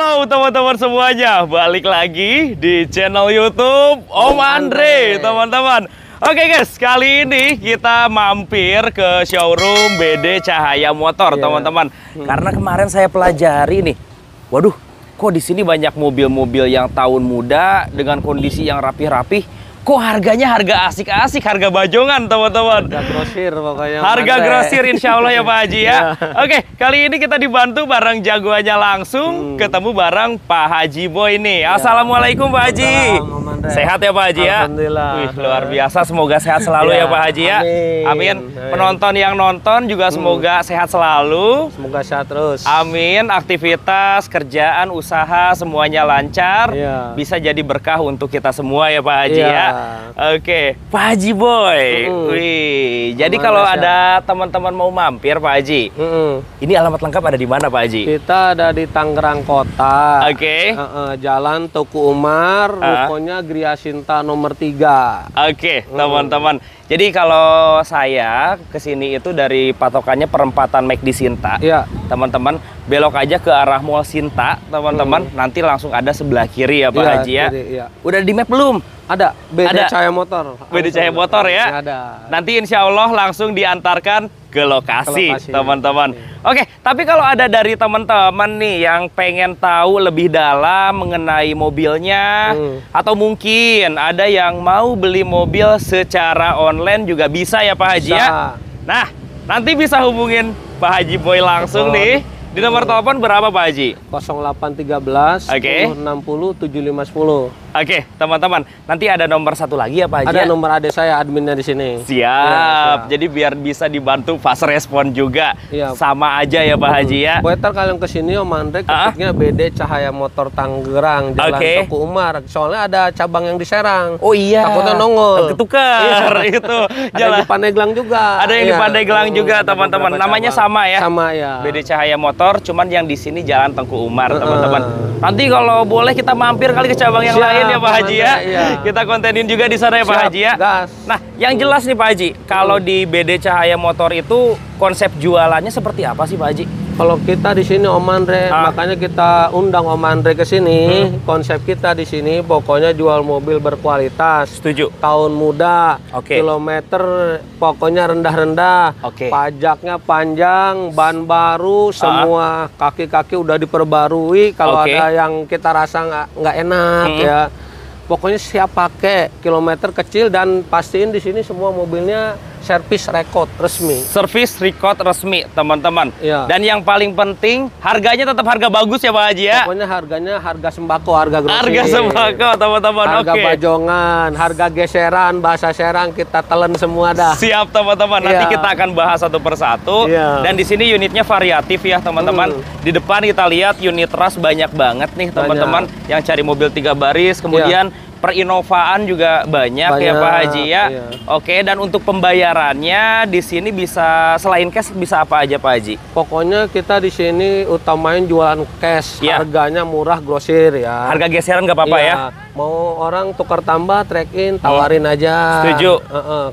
Halo teman-teman semuanya, balik lagi di channel YouTube Om Andre, teman-teman. Oke guys, kali ini kita mampir ke showroom BD Cahaya Motor, teman-teman. Karena kemarin saya pelajari nih, waduh, kok di sini banyak mobil-mobil yang tahun muda dengan kondisi yang rapih-rapih. Kok harganya harga asik-asik, harga bajongan teman-teman. Harga grosir pokoknya. Harga grosir insya Allah ya Pak Haji ya. Oke, kali ini kita dibantu bareng jagoannya langsung. Ketemu bareng Pak Haji Boy nih. Assalamualaikum Pak Haji. Sehat ya Pak Haji ya? Alhamdulillah. Wih, luar biasa, semoga sehat selalu ya Pak Haji ya. Amin. Penonton yang nonton juga semoga sehat selalu. Semoga sehat terus. Amin. Aktivitas, kerjaan, usaha semuanya lancar. Bisa jadi berkah untuk kita semua ya Pak Haji ya. Oke, Pak Haji Boy. Wih, jadi kalau ada teman-teman mau mampir Pak Haji, ini alamat lengkap ada di mana Pak Haji? Kita ada di Tangerang Kota. Oke. Jalan Tuku Umar, rukonya Gria Sinta nomor 3. Oke, teman-teman. Jadi kalau saya kesini itu dari patokannya perempatan McD Sinta. Teman-teman belok aja ke arah Mall Sinta, teman-teman. Nanti langsung ada sebelah kiri ya Pak Haji ya. Udah di map belum? Ada, BD Cahaya Motor. BD Cahaya Motor ya. Ada. Nanti insya Allah langsung diantarkan ke lokasi, teman-teman. Oke, tapi kalau ada dari teman-teman nih yang pengen tahu lebih dalam mengenai mobilnya, atau mungkin ada yang mau beli mobil secara online juga bisa ya Pak Haji ya. Nah, nanti bisa hubungin Pak Haji Boy langsung nih. Di nomor telepon berapa Pak Haji? 0813 1060 7510. Oke, teman-teman, nanti ada nomor satu lagi ya Pak Haji? Ada nomor adik saya, adminnya di sini. Siap. Jadi biar bisa dibantu fast respon juga. Sama aja ya Pak Haji ya. Better kalian kesini Om Andre, ketiknya BD Cahaya Motor Tangerang, Jalan Tuku Umar. Soalnya ada cabang yang di Serang. Oh iya. Takutnya nongol. Ketukar itu. Ada di Pandeglang juga. Ada yang di Pandeglang juga teman-teman. Namanya sama ya? Sama ya. BD Cahaya Motor, cuman yang di sini Jalan Tengku Umar teman-teman. Nanti kalau boleh kita mampir kali ke cabang yang lain ya Pak Haji ya. Kita kontenin juga di sana ya Pak Haji ya. Nah, yang jelas nih Pak Haji, kalau di BD Cahaya Motor itu konsep jualannya seperti apa sih Pak Haji? Kalau kita di sini Om Andre, makanya kita undang Om Andre ke sini. Konsep kita di sini pokoknya jual mobil berkualitas. Setuju. Tahun muda, kilometer pokoknya rendah-rendah. Pajaknya panjang, ban baru, semua kaki-kaki udah diperbarui. Kalau ada yang kita rasa nggak enak ya, pokoknya siap pakai, kilometer kecil, dan pastiin di sini semua mobilnya servis record resmi. Servis record resmi, teman-teman. Dan yang paling penting, harganya tetap harga bagus ya Pak Haji ya. Pokoknya harganya harga sembako, harga grosir. Harga sembako, teman-teman. Harga bajongan, harga geseran, bahasa Serang kita telan semua dah. Siap, teman-teman. Nanti kita akan bahas satu persatu. Dan di sini unitnya variatif ya, teman-teman. Di depan kita lihat unit ras banyak banget nih, teman-teman. Yang cari mobil 3 baris, kemudian perinovaan juga banyak ya Pak Haji ya. Oke, dan untuk pembayarannya di sini bisa selain cash bisa apa aja Pak Haji? Pokoknya kita di sini utamain jualan cash, harganya murah grosir ya. Harga geseran nggak apa-apa ya? Mau orang tukar tambah, trade in, tawarin aja. Setuju.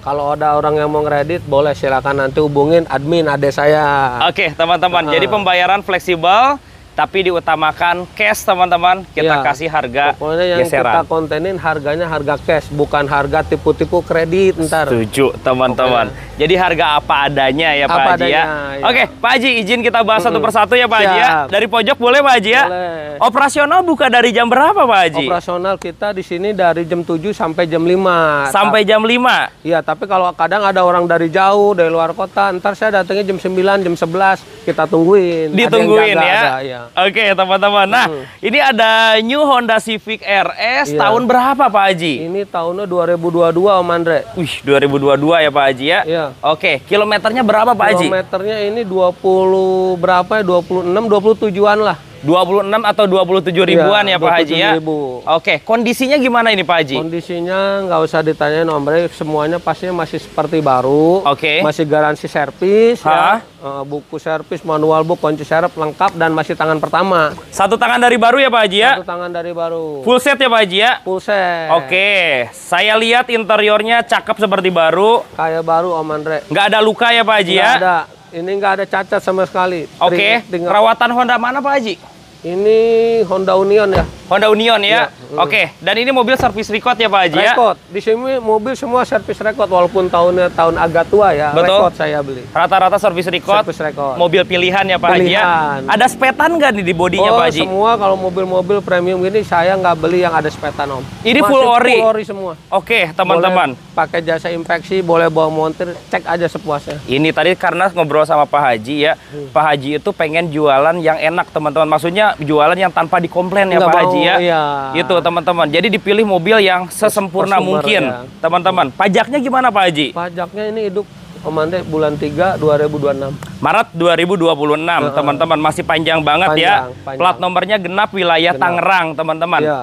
Kalau ada orang yang mau kredit, boleh silakan nanti hubungin admin adek saya. Oke, teman-teman. Jadi pembayaran fleksibel, tapi diutamakan cash teman-teman. Kita kasih harga pokoknya yang geseran. Kita kontenin harganya harga cash, bukan harga tipu-tipu kredit ntar. Setuju teman-teman. Jadi harga apa adanya ya Pak Haji ya. Oke Pak Haji, izin kita bahas satu persatu ya Pak Haji ya. Dari pojok boleh Pak Haji ya? Boleh. Operasional buka dari jam berapa Pak Haji? Operasional kita di sini dari jam 7 sampai jam 5. Sampai jam 5? Iya, tapi kalau kadang ada orang dari jauh, dari luar kota, ntar saya datangnya jam 9, jam 11, kita tungguin. Ditungguin ya? Oke teman-teman, nah ini ada new Honda Civic RS tahun berapa Pak Haji? Ini tahunnya 2022 Om Andre. Wih, 2022 ya Pak Haji ya? Oke, kilometernya berapa Pak Haji? Kilometernya ini 20 berapa ya? 26, 27-an lah. 26 atau 27 ribuan ya Pak Haji ya? Oke, kondisinya gimana ini Pak Haji? Kondisinya nggak usah ditanyain Om Bre, semuanya pastinya masih seperti baru. Masih garansi servis ya. Buku servis, manual book, kunci serep lengkap, dan masih tangan pertama. Satu tangan dari baru ya Pak Haji ya? Satu tangan dari baru. Full set ya Pak Haji ya? Full set. Oke, saya lihat interiornya cakep seperti baru. Kayak baru Om Andre. Nggak ada luka ya Pak Haji ya? Nggak ada. Ini nggak ada cacat sama sekali. Oke, perawatan Honda mana Pak Haji? Ini Honda Union ya. Honda Union ya. Iya. Oke, dan ini mobil servis record ya Pak Haji ya? Record. Di sini mobil semua servis record walaupun tahun agak tua ya. Betul. Record saya beli. Rata-rata servis record. Servis record. Mobil pilihan ya Pak Haji ya. Ada spetan nggak nih di bodinya Pak Haji? Semua kalau mobil-mobil premium gini saya nggak beli yang ada spetan Om. Ini full ori. Full ori semua. Oke, teman-teman. Pakai jasa inspeksi, boleh bawa montir, cek aja sepuasnya. Ini tadi karena ngobrol sama Pak Haji ya. Pak Haji itu pengen jualan yang enak teman-teman. Maksudnya jualan yang tanpa dikomplain ya Pak Haji ya. Iya. Itu teman-teman. Jadi dipilih mobil yang sesempurna mungkin teman-teman. Pajaknya gimana Pak Haji? Pajaknya ini hidup Om Andre bulan 3 2026. Maret 2026 teman-teman. Masih panjang banget ya. Plat nomornya genap wilayah Tangerang teman-teman. Iya.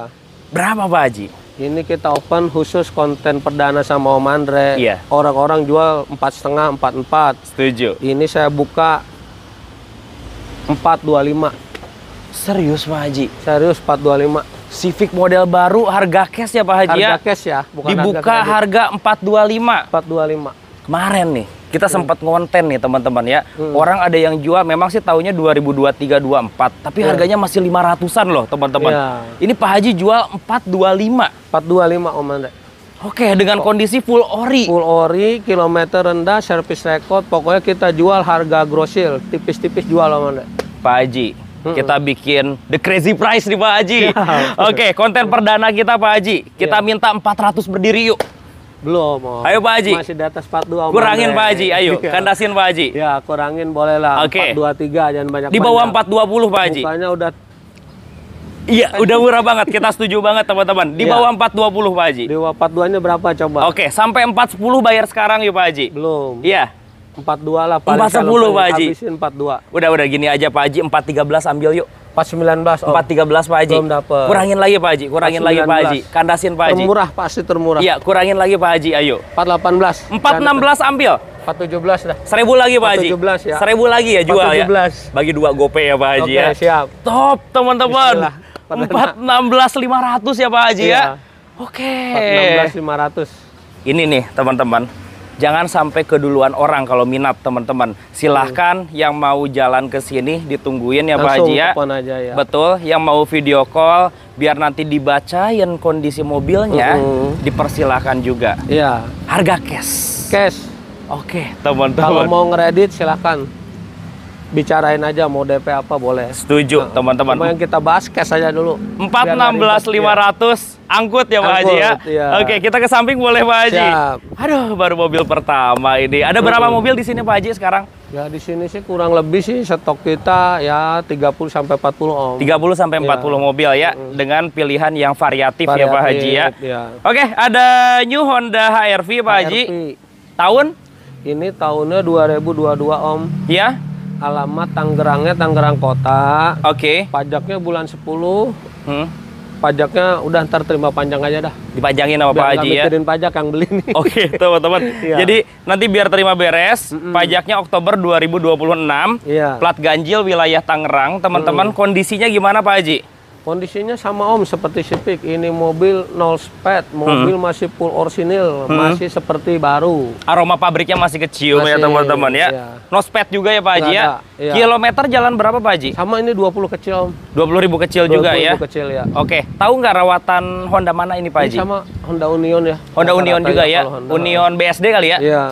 Berapa Pak Haji? Ini kita open khusus konten perdana sama Om Andre. Iya. Orang-orang jual 4,5, 44. Setuju. Ini saya buka 425. Serius Pak Haji? Serius 425. Civic model baru harga cash ya Pak Haji ya? Harga cash ya, bukan dibuka harga 425. 425. Kemarin nih kita sempat ngonten nih teman-teman ya. Orang ada yang jual memang sih tahunnya 2023 24, tapi harganya masih 500-an loh teman-teman. Ini Pak Haji jual 425. 425 Om Andre. Oke, dengan kondisi full ori. Full ori, kilometer rendah, servis record, pokoknya kita jual harga grosir, tipis-tipis jual Om Andre. Pak Haji, kita bikin the crazy price nih Pak Haji. Oke, konten perdana kita Pak Haji. Kita minta 400 berdiri yuk. Belum Om. Ayo Pak Haji. Masih di atas 42 Om. Kurangin Pak Haji, ayo. Kandasin Pak Haji. Ya, kurangin boleh lah. Oke. 423 jangan banyak. Di bawah 420 Pak Haji. Bukannya udah. Iya, udah murah banget. Kita setuju banget teman-teman. Di bawah 420 Pak Haji. Di bawah 42-nya berapa coba? Oke, sampai 410 bayar sekarang yuk Pak Haji. Belum. Iya. 42 lah paling. 410 Pak Haji. Habisin 42. Udah gini aja Pak Haji, 413 ambil yuk. 419 Om. 413 Pak Haji. Belum dapet. Kurangin lagi Pak Haji, kurangin lagi Pak Haji. Kandasin Pak Haji. Termurah, pasti termurah. Iya, kurangin lagi Pak Haji, ayo. 418. 416 ambil. 417 dah. 1000 lagi Pak Haji. 417 ya. 1000 lagi ya jual 417. ya. Bagi 2 gopay ya Pak Haji. Oke, ya. siap. Top teman-teman. Bismillah. 416.500 ya Pak Haji ya. Oke. 416.500. Ini nih teman-teman. Jangan sampai keduluan orang kalau minat teman-teman. Silahkan yang mau jalan ke sini ditungguin ya Pak Haji ya. Langsung aja ya. Betul, yang mau video call biar nanti dibacain kondisi mobilnya, dipersilahkan juga. Iya. Harga cash. Cash. Oke, Kalau teman-teman. mau ngeredit silahkan. Bicarain aja mau DP apa boleh. Setuju, teman-teman. Cuma yang kita bahas cash aja dulu. 416.500 angkut ya Pak Haji ya. Iya. Oke, kita ke samping boleh Pak Haji. Siap. Aduh, baru mobil pertama ini. Ada berapa mobil di sini Pak Haji sekarang? Ya di sini sih kurang lebih sih stok kita ya 30 sampai 40 Om. 30 sampai 40 mobil ya dengan pilihan yang variatif ya Pak Haji ya. Oke, ada new Honda HR-V Pak Haji. Tahun? Ini tahunnya 2022 Om. Ya. Alamat Tangerangnya Tangerang Kota. Oke. Pajaknya bulan 10. Pajaknya udah ntar terima panjang aja dah. Dipajangin sama Pak Haji ya. Mikirin pajak yang beli nih. Oke, teman-teman. Jadi nanti biar terima beres, pajaknya Oktober 2026. Iya. Plat ganjil wilayah Tangerang, teman-teman. Kondisinya gimana Pak Haji? Kondisinya sama Om seperti Civic. Ini mobil nol sped, mobil masih full orisinil, masih seperti baru. Aroma pabriknya masih kecium ya teman-teman ya. Iya. No sped juga ya Pak Haji ya. Iya. Kilometer jalan berapa Pak Haji? Sama ini 20 kecil Om. 20.000 kecil juga ya. 20.000 kecil ya. Oke, tahu nggak rawatan Honda mana ini Pak Ini Haji? sama Honda Union ya. Honda Union juga ya. Union BSD kali ya? Iya,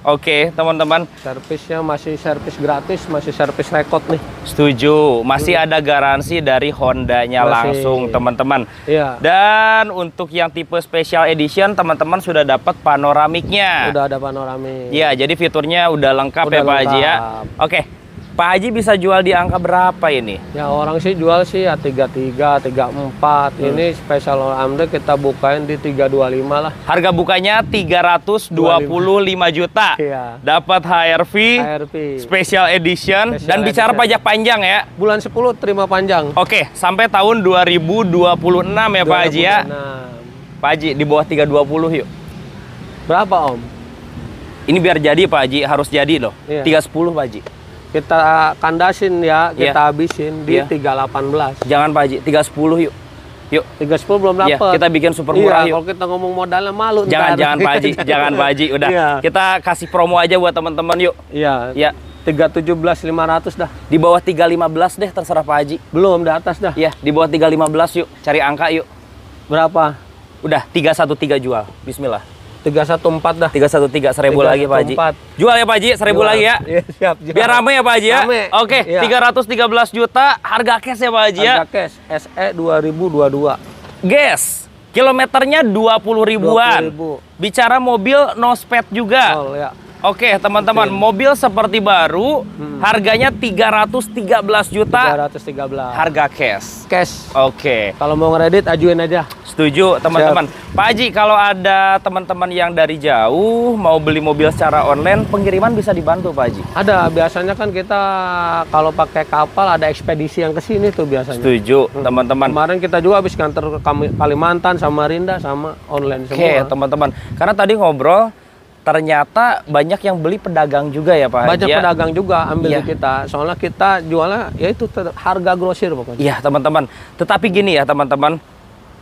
Oke, teman-teman. servisnya masih servis gratis, masih servis record nih. Setuju. Masih ada garansi dari Hondanya langsung, teman-teman. Iya. Dan untuk yang tipe special edition, teman-teman sudah dapat panoramiknya. Udah ada panoramik. Iya, jadi fiturnya udah lengkap ya Pak Haji ya. Oke. Pak Haji bisa jual di angka berapa ini? Ya orang sih jual sih ya 33, 34. Ini special Amde kita bukain di 325 lah. Harga bukanya 325 juta. Iya. Dapat HRV, special edition, dan bicara pajak panjang ya. Bulan 10 terima panjang. Oke, sampai tahun 2026 ya Pak Haji ya. Pak Haji di bawah 320 yuk. Berapa Om? Ini biar jadi Pak Haji, harus jadi loh. 310 Pak Haji. Kita kandasin ya, kita habisin di 318. Jangan Pak Haji, 310 yuk. Yuk. 310 belum dapat. Iya, kita bikin super murah yuk. Kalau kita ngomong modalnya malu. Jangan Pak Haji, jangan Pak Haji. Udah, kita kasih promo aja buat teman-teman yuk. Iya. Ya. 317.500 dah. Di bawah 315 deh, terserah Pak Haji. Belum, di atas dah. Iya, di bawah 315 yuk. Cari angka yuk. Berapa? Udah, 313 jual. Bismillah. 314 dah. 313 1.000 lagi Pak Haji. Jual ya Pak Haji, 1.000 lagi ya. Iya, siap. Jual. Biar rame ya Pak Haji ya. Rame. Oke, Iya. 313 juta harga cash ya Pak Haji ya. Harga cash SE 2022. Guys, kilometernya 20 ribuan. 20.000. Bicara mobil no sped juga. Oh, ya. Oke, teman-teman, mobil seperti baru, harganya 313 juta. 313. Harga cash. Cash. Oke. Kalau mau ngeredit ajuin aja. Setuju, teman-teman. Pak Haji, kalau ada teman-teman yang dari jauh mau beli mobil secara online, pengiriman bisa dibantu, Pak Haji? Ada, biasanya kan kita kalau pakai kapal ada ekspedisi yang ke sini tuh biasanya. Setuju, teman-teman. Kemarin kita juga habis nganter ke Kalimantan, Samarinda, sama online semua. Oke, teman-teman. Karena tadi ngobrol, ternyata banyak yang beli pedagang juga ya Pak Haji. Banyak pedagang juga ambil Iya. di kita. Soalnya kita jualnya ya itu harga grosir pokoknya. Iya, teman-teman. Tetapi gini ya, teman-teman.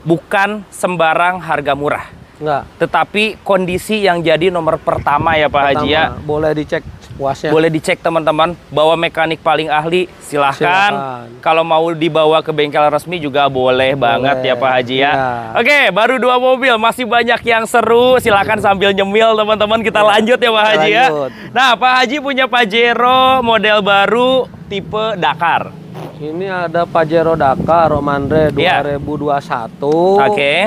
Bukan sembarang harga murah. Enggak. Tetapi kondisi yang jadi nomor pertama ya Pak Haji ya. Boleh dicek puasnya. Boleh dicek teman-teman. Bawa mekanik paling ahli, silahkan. Kalau mau dibawa ke bengkel resmi juga boleh banget ya Pak Haji ya. Oke, baru 2 mobil, masih banyak yang seru. Silahkan sambil nyemil teman-teman, kita lanjut ya Pak Haji ya. Nah, Pak Haji punya Pajero model baru tipe Dakar. Ini ada Pajero Dakar Romandre 2021. Oke.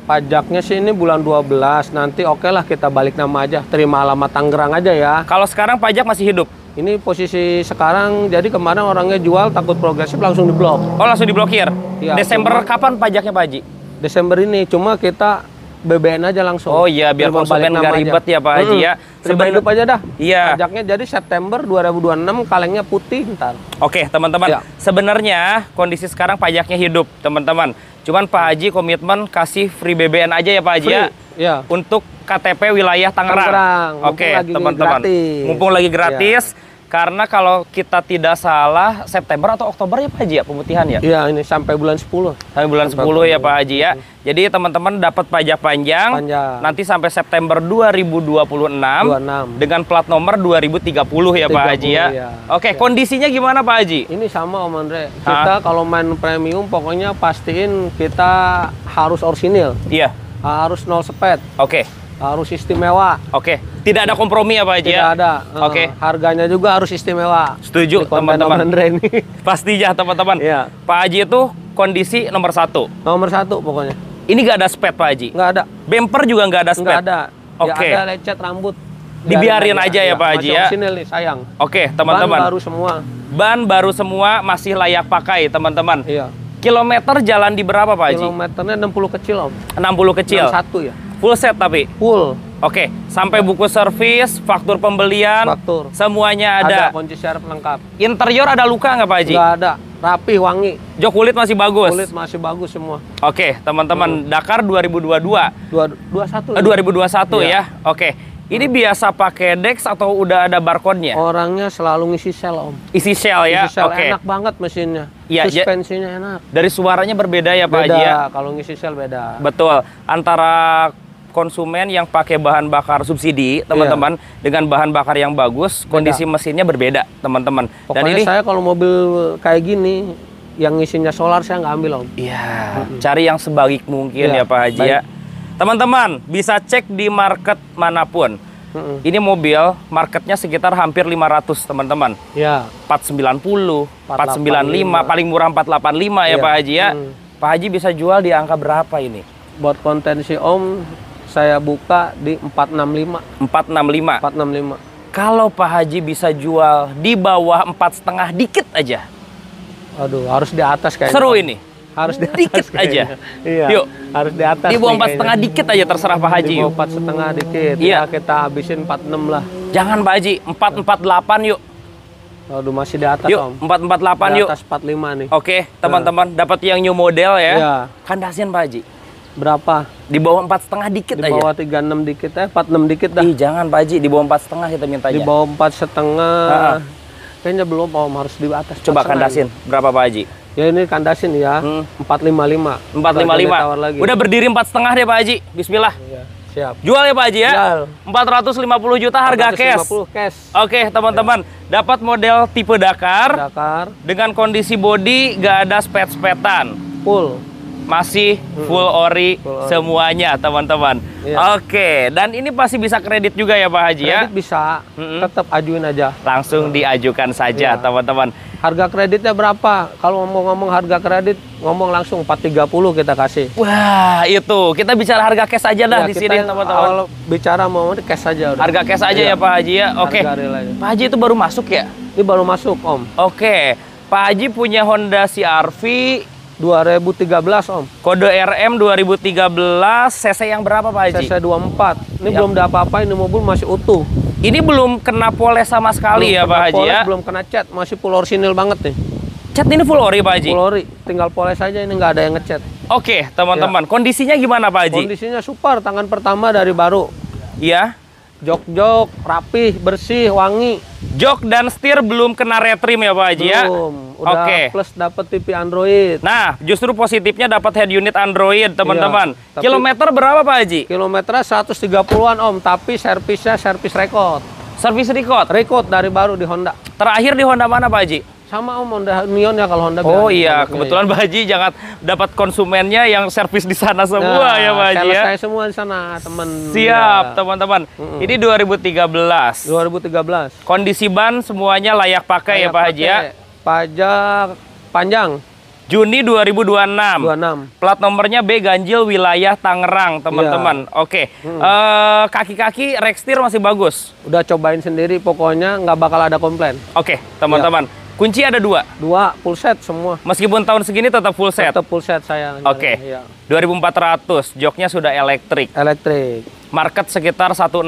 Pajaknya sih ini bulan 12. Nanti oke lah kita balik nama aja. Terima alamat Tangerang aja ya. Kalau sekarang pajak masih hidup? Ini posisi sekarang, jadi kemarin orangnya jual takut progresif langsung diblok. Oh, langsung diblokir? Ya, Desember kapan pajaknya Pak Haji? Desember ini, cuma kita BBN aja langsung. Oh iya, biar konsumen nggak ribet ya Pak Haji ya. Terima hidup aja dah. Iya. Pajaknya jadi September 2026, kalengnya putih ntar. Oke teman-teman, sebenarnya kondisi sekarang pajaknya hidup teman-teman. Cuman Pak Haji komitmen kasih free BBN aja ya Pak Haji ya. Iya. Untuk KTP wilayah Tangerang. Oke teman-teman. Mumpung lagi gratis. Karena kalau kita tidak salah September atau Oktober ya Pak Haji ya pemutihan ya? Iya, ini sampai bulan 10. Sampai bulan 10 ya Pak Haji ya. Jadi teman-teman dapat pajak panjang nanti sampai September 2026 dengan plat nomor 2030 ya Pak Haji ya. Oke, kondisinya gimana Pak Haji? Ini sama Om Andre. Kita kalau main premium pokoknya pastiin kita harus orsinil. Iya. Harus nol sped. Oke. Harus istimewa. Oke, tidak ada kompromi ya Pak Haji ya? Tidak ada. Oke. Harganya juga harus istimewa. Setuju teman-teman. Pastinya teman-teman. Iya. Pak Haji itu kondisi nomor 1. Nomor 1 pokoknya. Ini nggak ada sped Pak Haji? Nggak ada. Bumper juga nggak ada sped? Nggak ada. Oke. Ya, ada lecet rambut. Dibiarin aja ya Pak Haji ya? Masih orisinil nih, sayang. Oke teman-teman. Ban baru semua. Ban baru semua, masih layak pakai teman-teman. Iya. Kilometer jalan di berapa Pak Haji? Kilometernya 60 kecil Om. 60 kecil? 61 ya. Full set tapi? Full. Oke, sampai buku servis, faktur pembelian, semuanya ada. Ada kunci serep lengkap. Interior ada luka nggak Pak Haji? Nggak ada, rapi, wangi. Jok kulit masih bagus? Kulit masih bagus semua. Oke, teman-teman, Dakar 2022. 2021 ya? Oke. Ini biasa pakai Dex atau udah ada barcode-nya? Orangnya selalu ngisi sel Om. Isi sel ya? Isi sel, Oke. enak banget mesinnya. Ya, suspensinya enak. Dari suaranya berbeda ya Pak Haji ya? Kalau ngisi sel beda. Betul. Antara konsumen yang pakai bahan bakar subsidi, teman-teman, dengan bahan bakar yang bagus, kondisi mesinnya berbeda, teman-teman. Pokoknya dan ini saya kalau mobil kayak gini, yang isinya solar saya nggak ambil Om. Iya. Cari yang sebaik mungkin ya Pak Haji ya. Teman-teman bisa cek di market manapun. Ini mobil marketnya sekitar hampir 500 teman-teman. Ya. 490, 495, paling murah 485 ya Pak Haji ya. Pak Haji bisa jual di angka berapa ini? Buat konten si Om, saya buka di 465. 465. 465. Kalau Pak Haji bisa jual di bawah 4,5 dikit aja. Aduh, harus di atas kayaknya. Seru ini. Harus di atas dikit kayaknya. aja. Iya. Yuk, harus di atas. Di bawah 4,5 dikit aja terserah Pak Haji. Di bawah 4,5 dikit. Iya. Ya, kita habisin 46 lah. Jangan Pak Haji, 448 yuk. Aduh, masih di atas yuk, Om. 448 di yuk. atas 45 nih. Oke, teman-teman, dapat yang new model ya. Iya. Kandasin Pak Haji. Berapa? Di bawah 4,5 dikit aja. Di bawah 36 dikit 46 dikit dah. Ih, jangan Pak Haji, di bawah 4,5 kita mintanya. Di bawah 4,5. Kayaknya belum Om, harus di atas. Coba kandasin, berapa Pak Haji? Ya ini kandasin ya, 455. 455. Udah berdiri 4,5 deh Pak Haji. Bismillah. Iya. Siap. Jual ya Pak Haji ya? Jual. 450 juta harga cash. 450 cash. Oke, teman-teman. Dapat model tipe Dakar. Dakar. Dengan kondisi bodi gak ada spet-spetan. Full. Masih full ori semuanya, teman-teman. Iya. Oke, dan ini pasti bisa kredit juga ya Pak Haji ya? Kredit bisa. Tetap ajuin aja. Langsung diajukan saja, teman-teman. Harga kreditnya berapa? Kalau ngomong harga kredit, ngomong langsung 430 kita kasih. Wah, itu. Kita bicara harga cash aja dah di sini, teman-teman. Kalau bicara mau cash aja udah. Harga cash aja ya Pak Haji ya? Oke. Pak Haji itu baru masuk ya? Ini baru masuk, Om. Oke. Pak Haji punya Honda CR-V 2013, Om. Kode RM 2013, cc yang berapa Pak Haji? cc 24. Ini belum ada apa-apa, ini mobil masih utuh. Ini belum kena poles sama sekali ya Pak Haji ya? Belum kena cat, masih full orisinil banget nih. Cat ini full ori Pak Haji? Full ori, tinggal poles aja, ini nggak ada yang ngecat. Oke, teman-teman. Kondisinya gimana Pak Haji? Kondisinya super, tangan pertama dari baru. Iya. Jok-jok, rapih, bersih, wangi. Jok dan setir belum kena retrim ya Pak Haji ya? Belum. Udah plus dapat TV Android. Nah, justru positifnya dapat head unit Android, teman-teman. Iya, kilometer berapa Pak Haji? Kilometernya 130-an Om, tapi servisnya servis record. Servis record? Record dari baru di Honda. Terakhir di Honda mana Pak Haji? Sama Om, Honda Neon ya kalau Honda. Oh iya, kebetulan Pak Haji jangan dapat konsumennya yang servis di sana semua ya Pak Haji ya. Saya semua di sana, teman. Siap, teman-teman. Ini 2013. 2013. Kondisi ban semuanya layak pakai ya Pak Haji ya. Pajak panjang. Juni 2026. 26. Plat nomornya B ganjil wilayah Tangerang, teman-teman. Oke. Kaki-kaki rekstir masih bagus. Udah cobain sendiri, pokoknya nggak bakal ada komplain. Oke, teman-teman. Kunci ada 2. 2 full set semua. Meskipun tahun segini tetap full set. Tetap full set saya. Oke. Iya. 2400, joknya sudah elektrik. Elektrik. Market sekitar 160,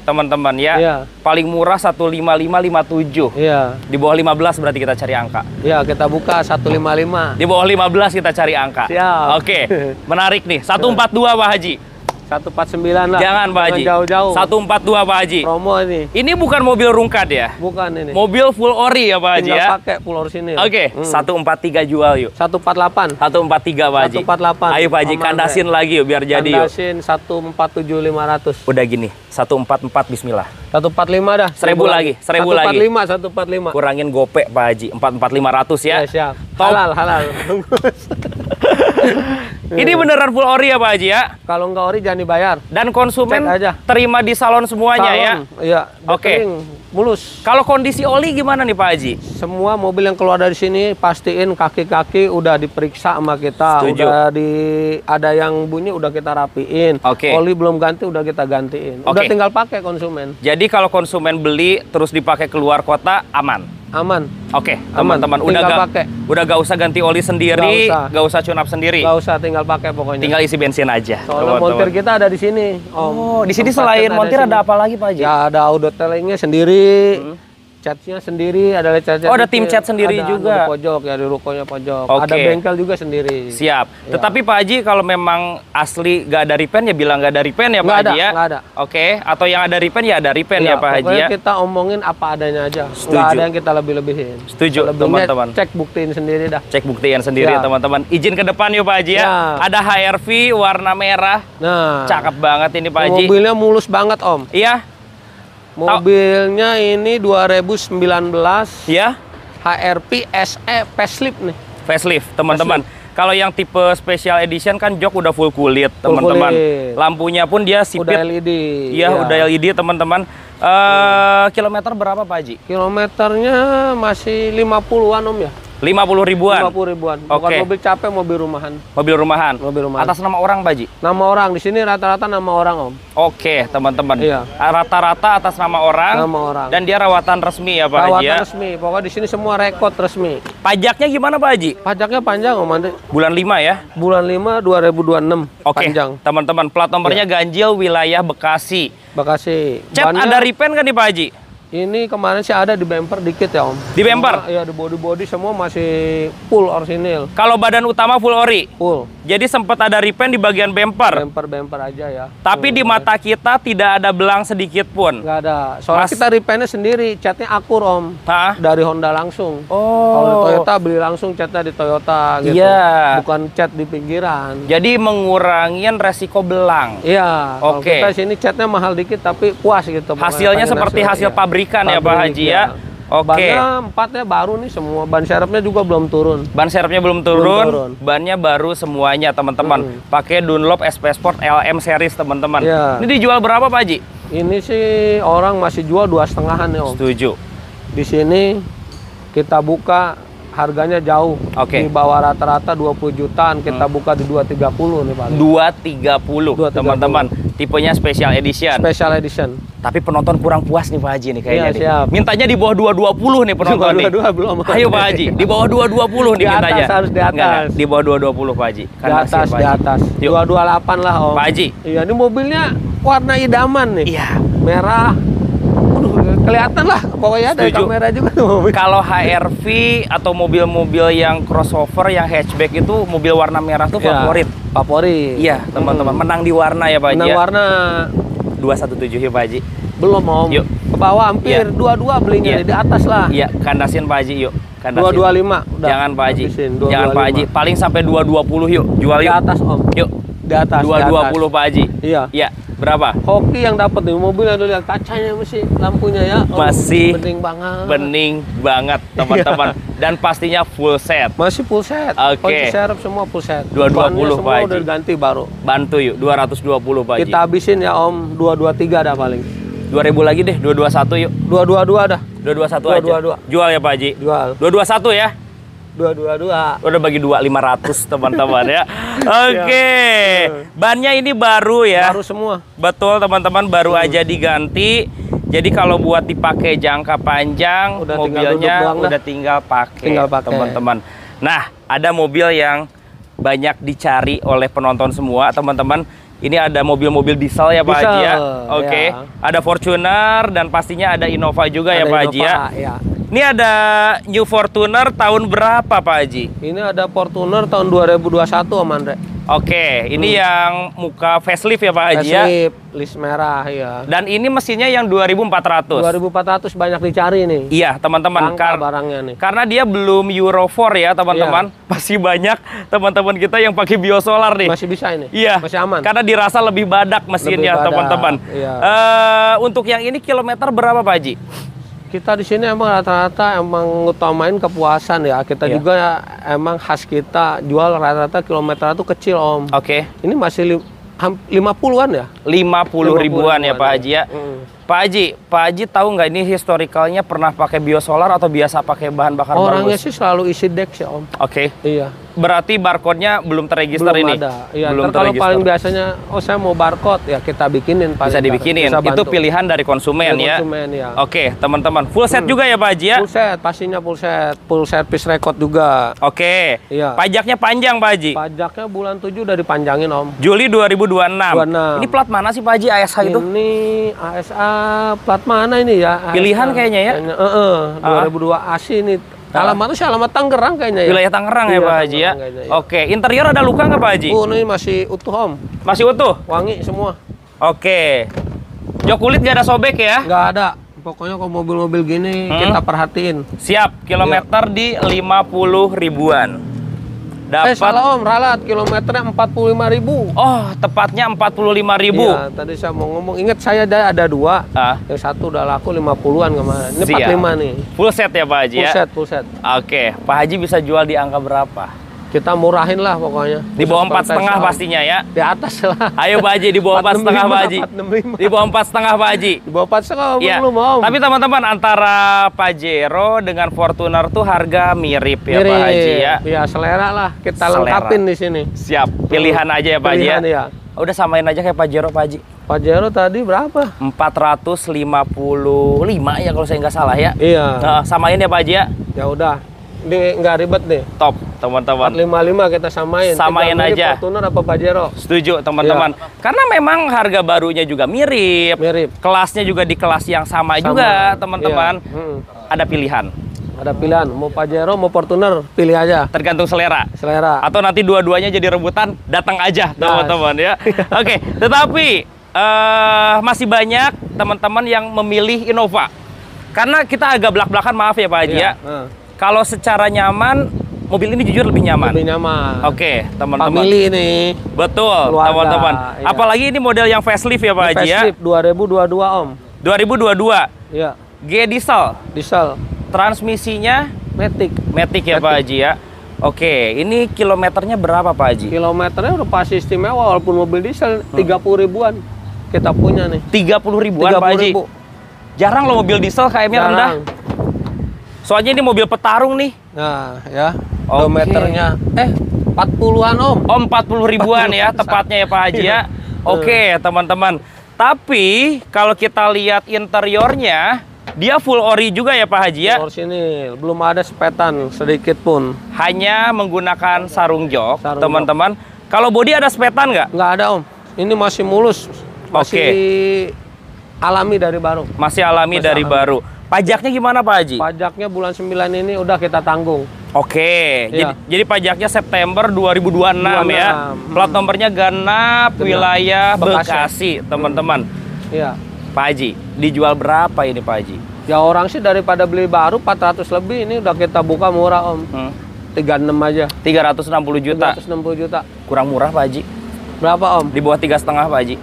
teman-teman ya. Iya. Paling murah 15557. Iya. Di bawah 15 berarti kita cari angka. Iya, kita buka 155. Di bawah 15 kita cari angka. Siap. Oke. Menarik nih. 142 Pak Haji. 149 lah. Jangan Pak Haji. Jauh-jauh. 142 Pak Haji. Promo ini. Ini bukan mobil rungkat ya? Bukan ini. Mobil full ori ya Pak Haji ya? Tinggal pakai full orisinil. Oke, 143 jual yuk. 148. 143 Pak Haji. 148. Ayo Pak Haji, kandasin lagi yuk biar jadi yuk. Kandasin 147.500. Udah gini, 144 bismillah. 145 dah. 1000 lagi, 1000 lagi. 145. Kurangin gope Pak Haji, 44500 ya. Ya, siap. Top. Halal. Ini beneran full ori ya Pak Haji ya? Kalau nggak ori jangan dibayar. Dan konsumen aja. terima di salon semuanya ya? Iya. Oke. Mulus. Kalau kondisi oli gimana nih Pak Haji? Semua mobil yang keluar dari sini pastiin kaki-kaki udah diperiksa sama kita. Setuju. Ada yang bunyi udah kita rapiin. Oke. Oli belum ganti udah kita gantiin. Udah tinggal pakai konsumen. Jadi kalau konsumen beli terus dipakai keluar kota aman. Aman. Oke, teman-teman udah gak usah ganti oli sendiri, gak usah tune up sendiri. Gak usah, tinggal pakai pokoknya. Tinggal isi bensin aja. Soalnya montir kita ada di sini. Oh, di sini selain montir ada apa lagi Pak Haji? Ya ada auto telingnya sendiri. Catnya sendiri, ada cat. Oh, ada tim cat sendiri juga. Di pojok ya, di rukonya pojok. Oke. Ada bengkel juga sendiri. Siap. Ya. Tetapi Pak Haji kalau memang asli gak ada repaint ya bilang gak ada repaint ya Pak Haji ya? Nggak ada. Oke. Atau yang ada repaint ya ada repaint ya Pak Haji ya? Kita omongin apa adanya aja. Setuju. Nggak ada yang kita lebih-lebihin. Setuju teman-teman. Cek buktiin sendiri dah. Cek buktiin sendiri teman-teman. Izin ke depan yuk Pak Haji ya. Ada HR-V warna merah. Nah. Cakep banget ini Pak Haji. Mobilnya mulus banget Om. Iya. Mobilnya ini 2019. Ya. HR-V SE facelift nih. Facelift, teman-teman. Kalau yang tipe special edition kan jok udah full kulit, teman-teman. Lampunya pun dia sipit. Udah LED. Iya, udah LED, teman-teman. Kilometer berapa Pak Haji? Kilometernya masih 50-an Om ya. 50 ribuan? 50 ribuan. Bukan mobil capek, mobil rumahan. Mobil rumahan? Mobil rumahan. Atas nama orang Pak Haji? Nama orang, di sini rata-rata nama orang Om. Oke, teman-teman. Iya. Rata-rata atas nama orang. Nama orang. Dan dia rawatan resmi ya Pak Haji ya? Rawatan resmi, pokoknya di sini semua rekod resmi. Pajaknya gimana Pak Haji? Pajaknya panjang Om Andre. Bulan 5 ya? Bulan 5 2026. Oke, panjang. Teman-teman, plat nomornya ganjil wilayah Bekasi. Bekasi. Cat ada repaint kan nih Pak Haji? Ini kemarin sih ada di bumper dikit ya Om. Di bumper? Iya, di body semua masih full orisinil. Kalau badan utama full ori? Full. Jadi sempat ada repaint di bagian bumper? Bumper aja ya. Tapi di mata kita tidak ada belang sedikit pun? Nggak ada. Soalnya kita repaintnya sendiri, catnya akur Om. Hah? Dari Honda langsung. Oh. Kalau Toyota beli langsung catnya di Toyota gitu. Iya. Bukan cat di pinggiran. Jadi mengurangin resiko belang? Iya. Oke. Kita sini catnya mahal dikit tapi puas gitu. Hasilnya seperti hasil pabrikan ya Pak Haji ya? Oke. Bannya 4-nya baru nih semua. Ban serepnya juga belum turun. Ban serepnya belum turun. Bannya baru semuanya teman-teman. Pakai Dunlop SP Sport LM series teman-teman. Ya. Ini dijual berapa Pak Haji? Ini sih orang masih jual 2,5-an ya Om. Setuju. Di sini kita buka harganya jauh. Di bawah rata-rata 20 jutaan. Kita buka di 230 nih Pak. 230 teman-teman. Tipenya special edition. Special edition. Tapi penonton kurang puas nih Pak Haji nih kayaknya nih. Siap. Mintanya di bawah 220 nih penonton nih. 222 belum. Ayo Pak Haji, di bawah 220 nih mintanya. Di atas harus di atas. Enggak, di bawah 220 Pak Haji. Di atas, di atas. 228 lah Om. Pak Haji. Iya, ini mobilnya warna idaman nih. Iya. Merah. Kelihatan lah, pokoknya dari kamera juga mobil. Kalau HRV atau mobil-mobil yang crossover, yang hatchback itu mobil warna merah tuh favorit. Favorit. Iya, teman-teman. Menang di warna ya Pak Haji. Menang warna. 217 ya Pak Haji. Belum Om. Yuk. Ke bawah hampir 22 belinya di atas lah. Iya, kandasin Pak Haji yuk. 225 udah. Jangan Pak Haji. Habisin, Jangan Pak Haji. Paling sampai 220 yuk. Jual di yuk. atas Om. Yuk. Di atas. 220 Pak Haji. Iya. Iya. Berapa? Hoki yang dapat nih mobil yang lihat kacanya masih lampunya ya. Masih bening banget. Bening banget teman-teman. Dan pastinya full set. Masih full set. Oke. Kunci serep semua full set. 220 Pak Haji. Udah diganti baru. Bantu yuk 220 Pak Haji. Kita habisin ya Om 223 dah paling. 2000 lagi deh 221 yuk. 222 dah. 221 aja. 222. Jual ya Pak Haji. Jual. 221 ya. 222. Udah bagi 2500 teman-teman ya. Oke. Bannya ini baru ya. Baru semua. Betul teman-teman, baru aja diganti. Jadi kalau buat dipakai jangka panjang, udah mobilnya udah tinggal pakai teman-teman. Nah, ada mobil yang banyak dicari oleh penonton semua teman-teman. Ini ada mobil-mobil diesel ya Pak Haji ya. Oke. Ya. Ada Fortuner dan pastinya ada Innova juga ya Pak Haji ya. Ini ada New Fortuner tahun berapa Pak Haji? Ini ada Fortuner tahun 2021 Om Andre. Oke, ini yang muka facelift ya Pak Haji ya? Facelift, list merah ya. Dan ini mesinnya yang 2400. 2400 banyak dicari nih. Iya teman-teman, barangnya nih. Karena dia belum Euro 4 ya teman-teman. Iya. Masih banyak teman-teman kita yang pakai biosolar nih. Masih bisa ini? Iya. Masih aman? Karena dirasa lebih badak mesinnya teman-teman. Iya. Untuk yang ini kilometer berapa Pak Haji? Kita di sini emang rata-rata emang ngutamain kepuasan ya. Kita juga emang khas kita jual rata-rata kilometer itu kecil Om. Oke. Ini masih 50-an ya? 50 ribuan ya Pak Haji ya. Pak Haji tahu nggak ini historicalnya pernah pakai biosolar atau biasa pakai bahan bakar bagus? Orangnya sih selalu isi dex ya Om. Oke. Iya. Berarti barcode-nya belum terregister ini? Belum ada. Iya, belum kalau paling biasanya, oh saya mau barcode, ya kita bikinin. Bisa dibikinin, itu pilihan dari konsumen ya? Konsumen ya. Oke, teman-teman. Full set juga ya Pak Haji ya? Full set, pastinya full set. Full service record juga. Oke. Iya. Pajaknya panjang Pak Haji? Pajaknya bulan 7 udah dipanjangin Om. Juli 2026. Ini plat mana sih Pak Haji ASH itu? Ini ASA plat mana ini ya? Pilihan kayaknya ya? 2002 ASI ini. Alamatnya sih alamat Tangerang kayaknya ya. Wilayah Tangerang ya Pak Haji ya? Oke, interior ada luka nggak Pak Haji? Oh, ini masih utuh Om. Masih utuh? Wangi semua. Oke. Jok kulit nggak ada sobek ya? Nggak ada. Pokoknya kalau mobil-mobil gini kita perhatiin. Siap, kilometer di 50 ribuan. Dapat. Salah Om, ralat kilometernya 45.000. Oh, tepatnya 45.000. Iya, tadi saya mau ngomong. Ingat saya ada dua. Yang satu udah laku 50-an kemarin. Ini 45 nih. Full set ya Pak Haji ya? Full set. Oke, Pak Haji bisa jual di angka berapa? Kita murahin lah pokoknya. Di bawah 4,5 pastinya ya? Di atas lah. Ayo Pak Haji, di bawah 4,5 Pak Haji. Di bawah 4,5 Pak Haji. Di bawah 4,5 ya. belum Om. Tapi teman-teman, antara Pajero dengan Fortuner tuh harga mirip ya Pak Haji ya? Iya, selera lah. Kita lengkapin di sini. Siap, pilihan aja ya Pak Haji ya? Udah samain aja kayak Pajero Pak Haji. Pajero tadi berapa? 455 ya kalau saya nggak salah ya? Iya. Samain ya Pak Haji ya? Ya udah. Ini nggak ribet nih. Top. teman-teman. 455 kita samain. Samain aja. Fortuner apa Pajero? Setuju, teman-teman. Ya. Karena memang harga barunya juga mirip. Kelasnya juga di kelas yang sama juga, teman-teman. Ya. Ada pilihan. Ada pilihan, mau Pajero, mau Fortuner, pilih aja. Tergantung selera. Atau nanti dua-duanya jadi rebutan, datang aja, teman-teman ya. Oke, tetapi masih banyak teman-teman yang memilih Innova. Karena kita agak belak-belakan, maaf ya Pak Haji ya. Kalau secara nyaman, mobil ini jujur lebih nyaman. Lebih nyaman. Oke, teman-teman. Family ini. Betul, teman-teman. Iya. Apalagi ini model yang facelift ya Pak Haji ya. Facelift 2022 Om. 2022. Iya. G diesel. Diesel. Transmisinya Matic ya Pak Haji ya. Oke, ini kilometernya berapa Pak Haji? Kilometernya udah pasti istimewa, walaupun mobil diesel 30 ribuan kita punya nih. 30 ribuan Pak Haji. Jarang loh mobil diesel KM-nya rendah. Soalnya ini mobil petarung nih. Nah, ya. Kilometernya 40-an Om. Oh, 40 ribuan ya tepatnya ya Pak Haji ya. Oke, teman-teman. Tapi kalau kita lihat interiornya, dia full ori juga ya Pak Haji ya? Orisinil, belum ada sepetan sedikit pun. Hanya menggunakan sarung jok, teman-teman. Kalau bodi ada sepetan nggak? Nggak ada Om. Ini masih mulus, masih alami dari baru. Masih alami dari baru. Pajaknya gimana Pak Haji? Pajaknya bulan 9 ini udah kita tanggung. Oke, jadi pajaknya September 2026 ya. Plat nomornya genap, wilayah Bekasi, teman-teman. Iya. Pak Haji, dijual berapa ini Pak Haji? Ya orang sih daripada beli baru 400 lebih, ini udah kita buka murah Om. 36 aja. 360 juta. 360 juta. Kurang murah Pak Haji. Berapa Om? Di bawah 3,5 Pak Haji.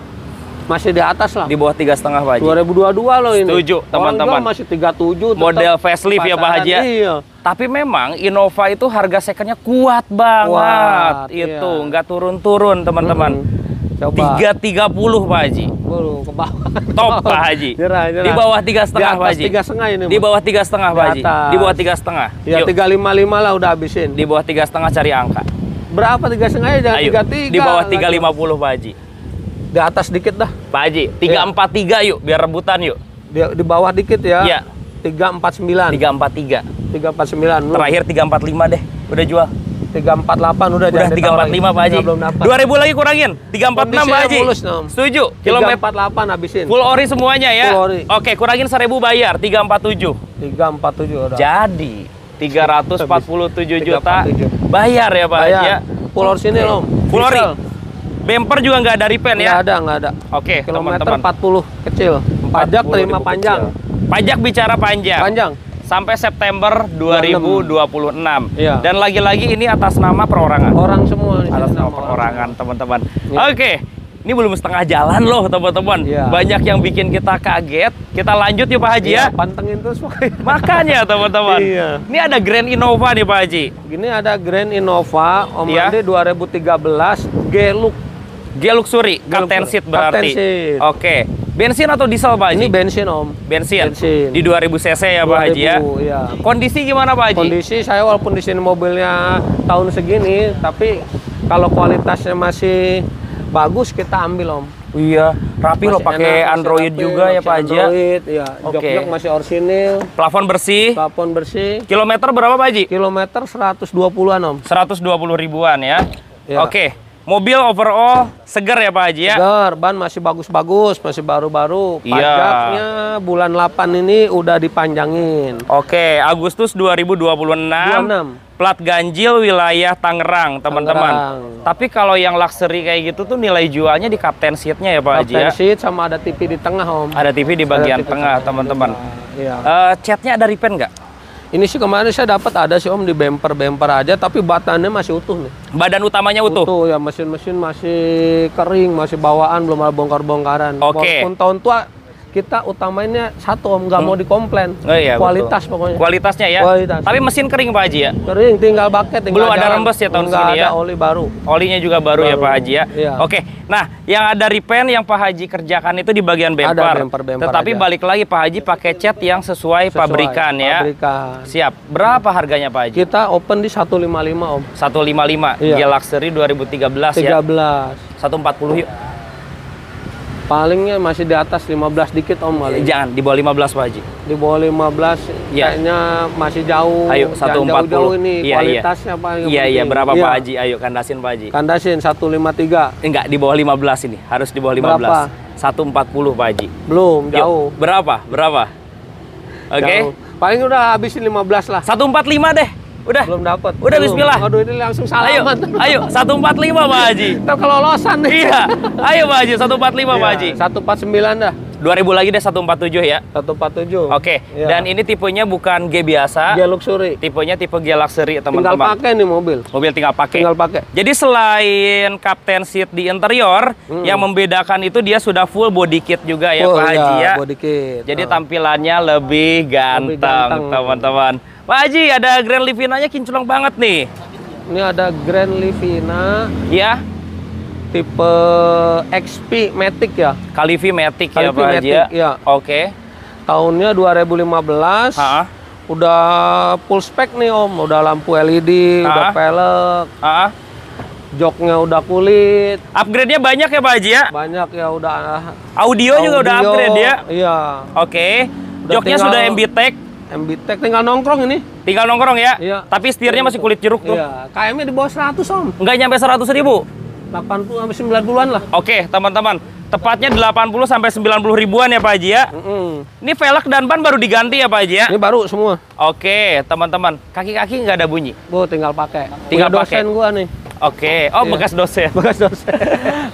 Masih di atas lah. Di bawah 3,5 Pak Haji. 2022 loh ini. Setuju teman-teman. Masih 37. Model facelift ya Pak Haji ya. Iya. Tapi memang Innova itu harga secondnya kuat banget. Itu nggak turun-turun teman-teman. Coba 330 Pak Haji. Ke bawah. Top Pak Haji. Nyerah. Di bawah 3,5 Pak Haji. 3,5 ini. Di bawah 3,5 Pak Haji. Di bawah 3,5. Ya 355 lah udah habisin. Di bawah 3,5 cari angka. Berapa 3,5 jangan 33. Di bawah 350 Pak Haji. Di atas dikit dah. Pak Haji, 343 yuk biar rebutan yuk. Di bawah dikit ya. Iya. 349. 343. 349. Terakhir 345 deh. Udah jual. 348 udah 345 Pak Haji. 2000 lagi kurangin. 346 Pak Haji. Setuju. Kilometer 348 habisin. Full ori semuanya ya. Full ori. Oke, kurangin 1000 bayar 347. 347 udah. Jadi 347 juta bayar ya Pak Haji ya. Full ori sini Om. Full ori. Bumper juga nggak ada repaint ya? Nggak ada. Oke, kilometer teman-teman. 40 kecil. Pajak terima panjang. Pajak bicara panjang. Panjang. Sampai September 2026. Iya. Dan lagi-lagi ini atas nama perorangan. Orang semua. Atas nama perorangan, teman-teman. Ya. Oke. Ini belum setengah jalan loh, teman-teman. Ya. Banyak yang bikin kita kaget. Kita lanjut yuk Pak Haji ya. Pantengin terus makanya, teman-teman. Iya. Ini ada Grand Innova nih Pak Haji. Ini ada Grand Innova Om Andi 2013 G-Luxury, Captain Seat berarti. Oke. Bensin atau diesel Pak Haji? Ini bensin Om. Bensin. Di 2000 cc ya Pak Haji ya? Iya. Kondisi gimana Pak Haji? Kondisi saya walaupun di sini mobilnya tahun segini, tapi kalau kualitasnya masih bagus kita ambil Om. Iya, rapi loh pakai Android juga ya Pak Haji ya? Android, ya. Jok-jok masih orisinil. Plafon bersih. Plafon bersih. Kilometer berapa Pak Haji? Kilometer 120-an Om. 120 ribuan ya? Oke. Mobil overall seger ya Pak Haji ya? Seger, ban masih bagus-bagus, masih baru-baru. Pajaknya bulan 8 ini udah dipanjangin. Oke, Agustus 2026. Plat ganjil wilayah Tangerang, teman-teman. Tapi kalau yang luxury kayak gitu tuh nilai jualnya di Captain Seat-nya ya Pak Haji ya? Captain Seat sama ada TV di tengah Om. Ada TV di bagian tengah, teman-teman. Catnya ada repaint nggak? Ini sih kemarin saya dapat ada sih Om di bumper aja, tapi batannya masih utuh nih. Badan utamanya utuh? Utuh ya, mesin-mesin masih kering, masih bawaan, belum ada bongkar-bongkaran. Oke. Walaupun tahun tua kita utamainnya satu Om, nggak mau dikomplain. Oh, iya, kualitas betul. pokoknya. Kualitasnya ya? Kualitas. Tapi mesin kering Pak Haji ya? Kering, tinggal bucket, tinggal belum ada rembes ya tahun segini ya? Nggak ada oli baru. Olinya juga baru ya Pak Haji ya? Iya. Oke, nah yang ada repaint yang Pak Haji kerjakan itu di bagian bumper. Ada bumper Tetapi aja. Balik lagi Pak Haji pakai cat yang sesuai pabrikan ya? Pabrikan. Siap. Berapa harganya Pak Haji? Kita open di 155 Om. 155, G-Luxury 2013 ya? 13. 140 yuk. Palingnya masih di atas 15 dikit Om paling. Jangan, di bawah 15 Pak Haji. Di bawah 15 ya. Kayaknya masih jauh. Ayo 140. Jauh ini iya, kualitasnya iya. paling Iya, berapa iya. Pak Haji? Ayo kandasin Pak Haji. Kandasin 153. Enggak, di bawah 15 ini. Harus di bawah 15. Berapa? 140 Pak Haji. Belum, jauh. Berapa? Oke. Paling udah habisin 15 lah. 145 deh. Udah. Belum dapat. Udah belum. bismillah. Aduh ini langsung salaman. Ayo 145 Pak Haji. Ntar kelolosan nih. Iya. Ayo Pak Haji 145 Pak Haji. 149 dah. 2000 lagi deh 147 ya. 147. Oke. Iya. Dan ini tipenya bukan G biasa. G Luxury. Tipenya tipe G Luxury Tinggal teman-teman. pakai nih mobil. Mobil tinggal pakai. Tinggal pakai. Jadi selain captain seat di interior, yang membedakan itu dia sudah full body kit juga ya Pak Haji ya. Body kit. Jadi tampilannya lebih ganteng teman-teman. Pak Haji ada Grand Livina-nya kinclong banget nih. Ini ada Grand Livina. Ya. Tipe XP Matic ya. Kalivi Matic ya Kalivi Pak Haji ya. ya. Oke. Tahunnya 2015. Udah full spek nih Om. Udah lampu LED, udah pelek. Joknya udah kulit. Upgrade-nya banyak ya Pak Haji ya? Banyak ya udah. Audio juga udah upgrade ya? Iya. Oke. Joknya sudah MB-Tech. MB-Tech tinggal nongkrong ini. Tinggal nongkrong ya? Iya. Tapi setirnya masih kulit jeruk tuh. Iya. KM-nya di bawah 100 Om. Nggak nyampe 100.000? 80 sampai 90-an lah. Oke teman-teman. Tepatnya 80 sampai 90 ribuan ya Pak Haji ya? Ini velg dan ban baru diganti ya Pak Haji ya? Ini baru semua. Oke teman-teman. Kaki-kaki nggak ada bunyi? Bu tinggal pakai. Tinggal pakai. Dosen gua nih. Oke. Oh bekas dosen. Bekas dosen.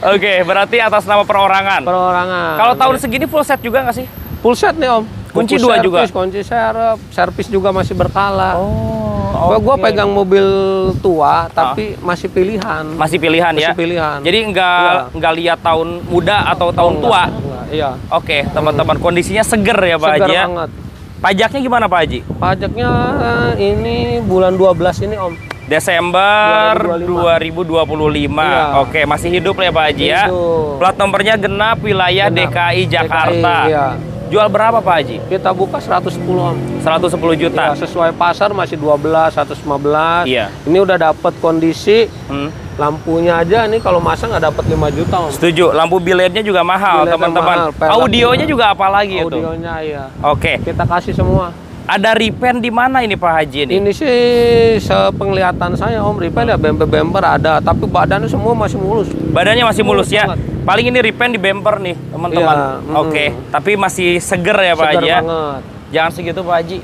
Oke. Berarti atas nama perorangan. Perorangan. Kalau tahun segini full set juga nggak sih? Full set nih Om. Kunci 2 juga? Kunci servis juga masih berkala. Oh, Gua pegang mobil tua, tapi masih pilihan. Masih pilihan ya? Masih pilihan. Jadi nggak lihat tahun muda atau tahun tua? Iya. Oke, teman-teman. Kondisinya seger ya Pak Haji Seger ya? banget. Pajaknya gimana Pak Haji? Pajaknya ini bulan 12 ini Om. Desember 2025. Iya. Oke, masih hidup ya Pak Haji ya? Hidup. Plat nomornya genap wilayah DKI Jakarta. DKI, iya. Jual berapa Pak Haji? Kita buka 110 Om. 110 juta. Ya, sesuai pasar masih 12, 115. Iya. Ini udah dapat kondisi. Lampunya aja nih kalau masang nggak dapat 5 juta Om. Setuju. Lampu bilednya juga mahal teman-teman. Audionya juga apalagi itu? Audionya iya. Oke. Kita kasih semua. Ada repaint di mana ini Pak Haji ini? Ini sih sepenglihatan saya Om, repaint ya bumper ada, tapi badannya semua masih mulus. Badannya masih mulus ya? Banget. Paling ini repaint di bumper nih teman-teman. Iya, Oke. Tapi masih seger ya Pak Haji ya? Banget. Jangan segitu Pak Haji.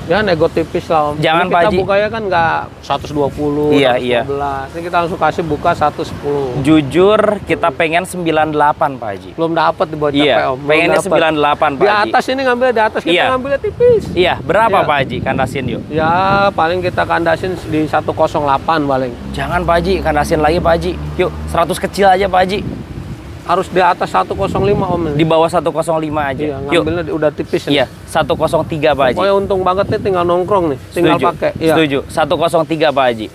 Ya nego tipis lah Om. Jangan Ini Pak kita Haji. bukanya kan nggak 120, Iya, 115. Ini kita langsung kasih buka 110. Jujur kita pengen 98 Pak Haji. Belum dapat di bocah Iya, Om. Belum pengennya dapet. 98 Pak Di Haji. atas ini ngambil di atas, kita Iya. ngambilnya tipis. Iya, berapa Iya. Pak Haji kandasin yuk? Ya paling kita kandasin di 108 paling. Jangan Pak Haji, kandasin lagi Pak Haji. Yuk, 100 kecil aja Pak Haji. Harus di atas 105 Om. Di bawah 105 aja. Iya, Yuk. ngambilnya udah tipis nih. Iya, 103 Pak Haji. Pokoknya untung banget nih tinggal nongkrong nih, tinggal Setuju. pakai. Iya. Setuju. 103 Pak Haji.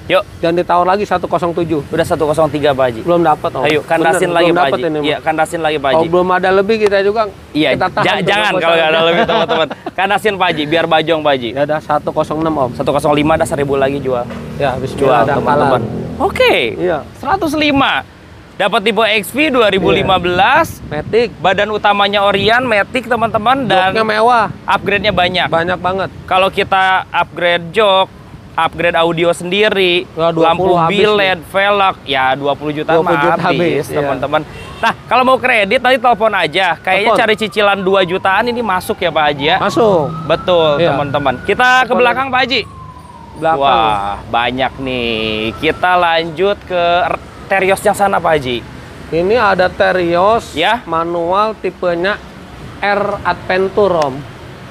Yuk, Jangan ditawar lagi 107. udah 103 Pak Haji. Belum dapat Om. Ayo, kandasin Bener, lagi belum Pak dapet Haji. ini, Iya, Om. kandasin lagi Pak Kalau Haji. belum ada lebih kita juga Iya, kita tahan. jangan kalau nggak ada lebih teman-teman. Kandasin Pak Haji, biar bajong Pak Haji. Ya udah 106 Om. 105 dah 1000 lagi jual. Ya habis Jual ada teman-teman. Oke. Iya. 105. Dapat tipe XV 2015. Matic. Badan utamanya Orion, Matic teman-teman, dan Joknya mewah. upgrade-nya banyak. Banyak banget. Kalau kita upgrade jok, upgrade audio sendiri, Ya, 20 lampu habis biled, velg, ya 20 juta 20 juta mah habis, iya. teman-teman. Nah, kalau mau kredit nanti telepon aja. Kayaknya Telepon. cari cicilan 2 jutaan ini masuk ya Pak Haji ya? Masuk. Betul, Iya. teman-teman. Kita ke belakang Pak Haji. Belakang. Wah, banyak nih. Kita lanjut ke Terios yang sana Pak Haji. Ini ada Terios Ya. manual tipenya R Adventure Om.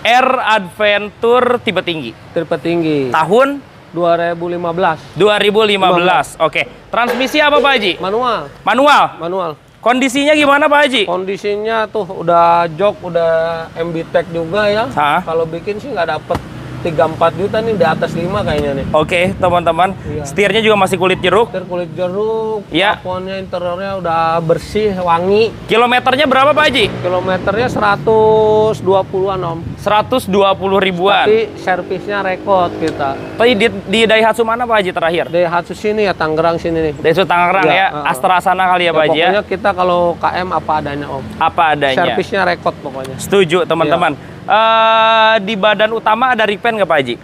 R Adventure tipe tinggi. Tipe tinggi. Tahun 2015. 2015. Oke. Transmisi apa Pak Haji? Manual. Manual. Manual. Kondisinya gimana Pak Haji? Kondisinya tuh udah jok, udah MB-Tech juga ya. Hah? Kalau bikin sih nggak dapet 3-4 juta nih, di atas 5 kayaknya nih. Oke, teman-teman. Iya. Setirnya juga masih kulit jeruk. Setir kulit jeruk, Iya. plafonnya interiornya udah bersih, wangi. Kilometernya berapa Pak Haji? Kilometernya 120-an Om. 120 ribuan. Tapi servisnya rekod kita. Tadi di Daihatsu mana Pak Haji terakhir? Daihatsu sini ya, Tangerang sini nih. Daihatsu Tangerang Iya, ya, Astra sana kali ya Pak Haji ya? Pokoknya kita kalau KM apa adanya Om. Apa adanya. Servisnya rekod pokoknya. Setuju teman-teman. Di badan utama ada repaint nggak Pak Haji?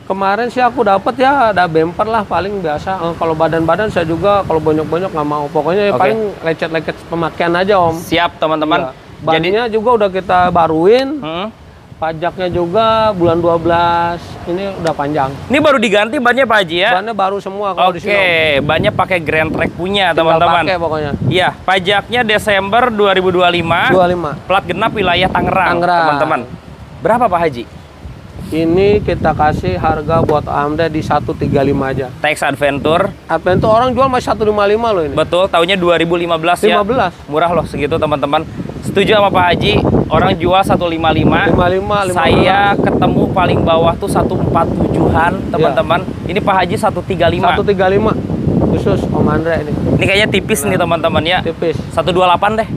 Kemarin sih aku dapat ya, ada bumper lah paling biasa. Kalau badan-badan saya juga kalau bonyok-bonyok nggak mau. Pokoknya ya paling lecet-lecet pemakaian aja Om. Siap teman-teman. Iya. Bannya juga udah kita baruin. Pajaknya juga bulan 12. Ini udah panjang. Ini baru diganti bannya Pak Haji ya? Bannya baru semua kalau di sini. Oke, bannya pakai Grand Track punya teman-teman. Pakai pokoknya. Iya, pajaknya Desember 2025. 25. Plat genap wilayah Tangerang, teman-teman. Berapa Pak Haji? Ini kita kasih harga buat Anda di 135 aja. TX Adventure. Adventure orang jual masih 155 loh ini. Betul, tahunnya 2015 ya. 15. Murah loh segitu teman-teman. Setuju sama Pak Haji, orang jual 155. 55. Saya ketemu paling bawah tuh 147-an teman-teman. Ini Pak Haji 135. 135. Khusus Om Andre ini. Ini kayaknya tipis nih teman-teman ya. Tipis. 128 deh.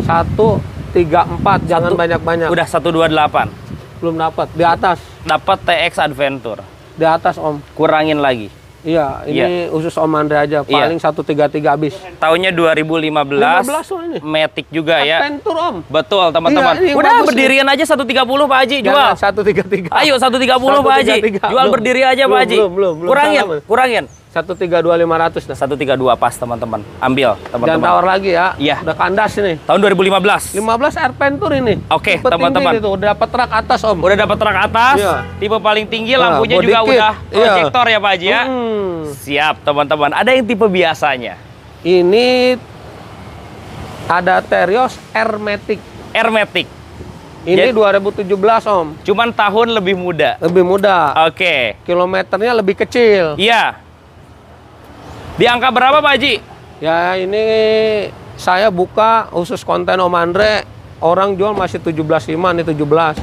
134, jangan banyak-banyak. Udah 128. Belum dapat. Di atas. Dapat TX Adventure. Di atas Om. Kurangin lagi. Iya, ini khusus Om Andre aja. Paling 133 habis. Tahunnya 2015. 15 loh ini. Matic juga ya. Adventure Om. Betul teman-teman. Iya, udah berdirian aja 130 Pak Haji, jual. 133. Ayo 130 Pak Haji. Jual berdiri aja Pak Haji. Belum. Kurangin. 132.500 dah. 132 pas teman-teman. Ambil teman-teman. Jangan tawar lagi ya. Iya. Udah kandas ini. Tahun 2015. 15 Adventure ini. Oke, Tipe teman-teman. tinggi gitu. Udah dapat rak atas Om. Udah dapat rak atas. Iya. Tipe paling tinggi, Nah, lampunya body juga kit. udah Iya. proyektor ya Pak Haji ya. Siap teman-teman. Ada yang tipe biasanya. Ini ada Terios Hermetic. Hermetic. Ini 2017 Om. Cuman tahun lebih muda. Lebih muda. Oke. Kilometernya lebih kecil. Iya. Di angka berapa Pak Haji? Ya ini saya buka khusus konten Om Andre. Orang jual masih 17.5 nih 17.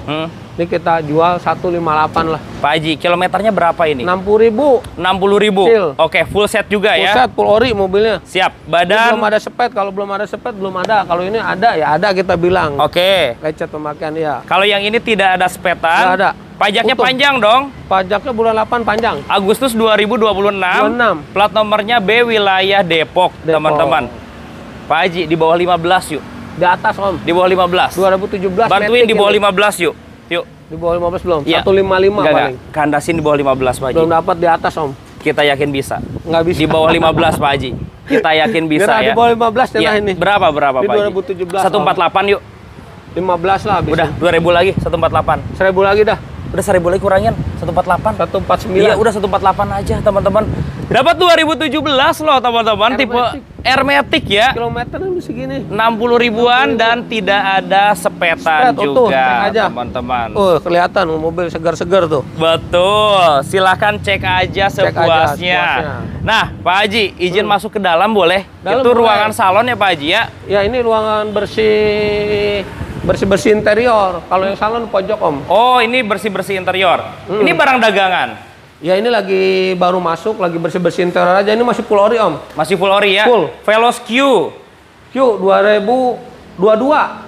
Ini kita jual 158 lah. Pak Haji, kilometernya berapa ini? 60.000. 60.000. Kecil. Oke, full set juga Full ya. set, full ori mobilnya. Siap. Ini Badan. belum ada sepet. Kalau belum ada sepet belum ada. Kalau ini ada ya ada kita bilang. Oke. Lecet pemakaian ya. Kalau yang ini tidak ada sepetan. Nggak ada. Pajaknya Utuh. panjang dong. Pajaknya bulan 8 panjang. Agustus 2026. 26. Plat nomornya B wilayah Depok, teman-teman. Pak Haji di bawah 15 yuk. Di atas Om. Di bawah 15. 2017. Bantuin di bawah Matic 15 yuk. Yuk. ini. Di bawah 15 belum? Iya. 155 paling. Kandasin di bawah 15 Pak Haji. Belum dapat di atas Om. Kita yakin bisa. Nggak bisa. Di bawah 15 Pak Haji. Kita yakin bisa Biar ya. Di bawah 15 Iya. ini. Berapa Di Pak Haji? 2017. 148 yuk. 15 lah habis. Udah 2000 lagi 148. 1000 lagi dah. Udah 1000 lagi kurangin 148. 149. Iya, udah 148 aja, teman-teman. Dapat 2017 loh, teman-teman. Tipe Hermetic ya. Kilometernya masih segini. 60 ribuan dan tidak ada sepetan Sepet, utuh, cek juga, aja. teman-teman. Kelihatan mobil segar-segar tuh. Betul. Silahkan cek aja Cek aja sepuasnya. sepuasnya. Nah, Pak Haji, izin masuk ke dalam boleh? Dalam Itu boleh. ruangan salon ya, Pak Haji ya? Ya ini ruangan bersih interior. Kalau yang salon pojok Om. Oh, ini bersih-bersih interior. Ini barang dagangan. Ya ini lagi baru masuk, lagi bersih interior aja. Ini masih full ori Om. Masih full ori ya? Full. Veloz Q. Q 2022.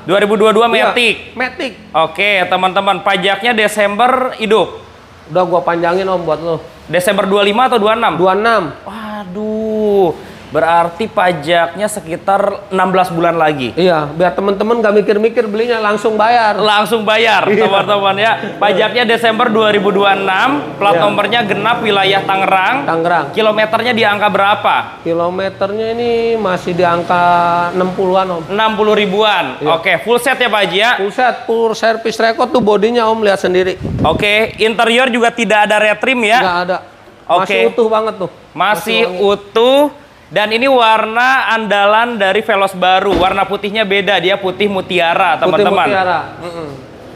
2022 Iya, Matic. Matic. Oke, teman-teman, pajaknya Desember hidup. Udah gua panjangin Om buat lo. Desember 25 atau 26? 26. Waduh, berarti pajaknya sekitar 16 bulan lagi. Iya, biar temen-temen gak mikir-mikir belinya langsung bayar. Langsung bayar, Iya. teman-teman ya. Pajaknya Desember 2026, plat Iya. nomornya genap wilayah Tangerang. Tangerang. Kilometernya di angka berapa? Kilometernya ini masih di angka 60-an Om. 60 ribuan. Iya. Oke, full set ya Pak Haji ya. Full set, full service record tuh bodinya Om, lihat sendiri. Oke, interior juga tidak ada retrim ya. Nggak ada. Masih Oke. utuh banget tuh. Masih wangi. utuh. Dan ini warna andalan dari Veloz baru. Warna putihnya beda, dia putih mutiara, Putih teman-teman. mutiara.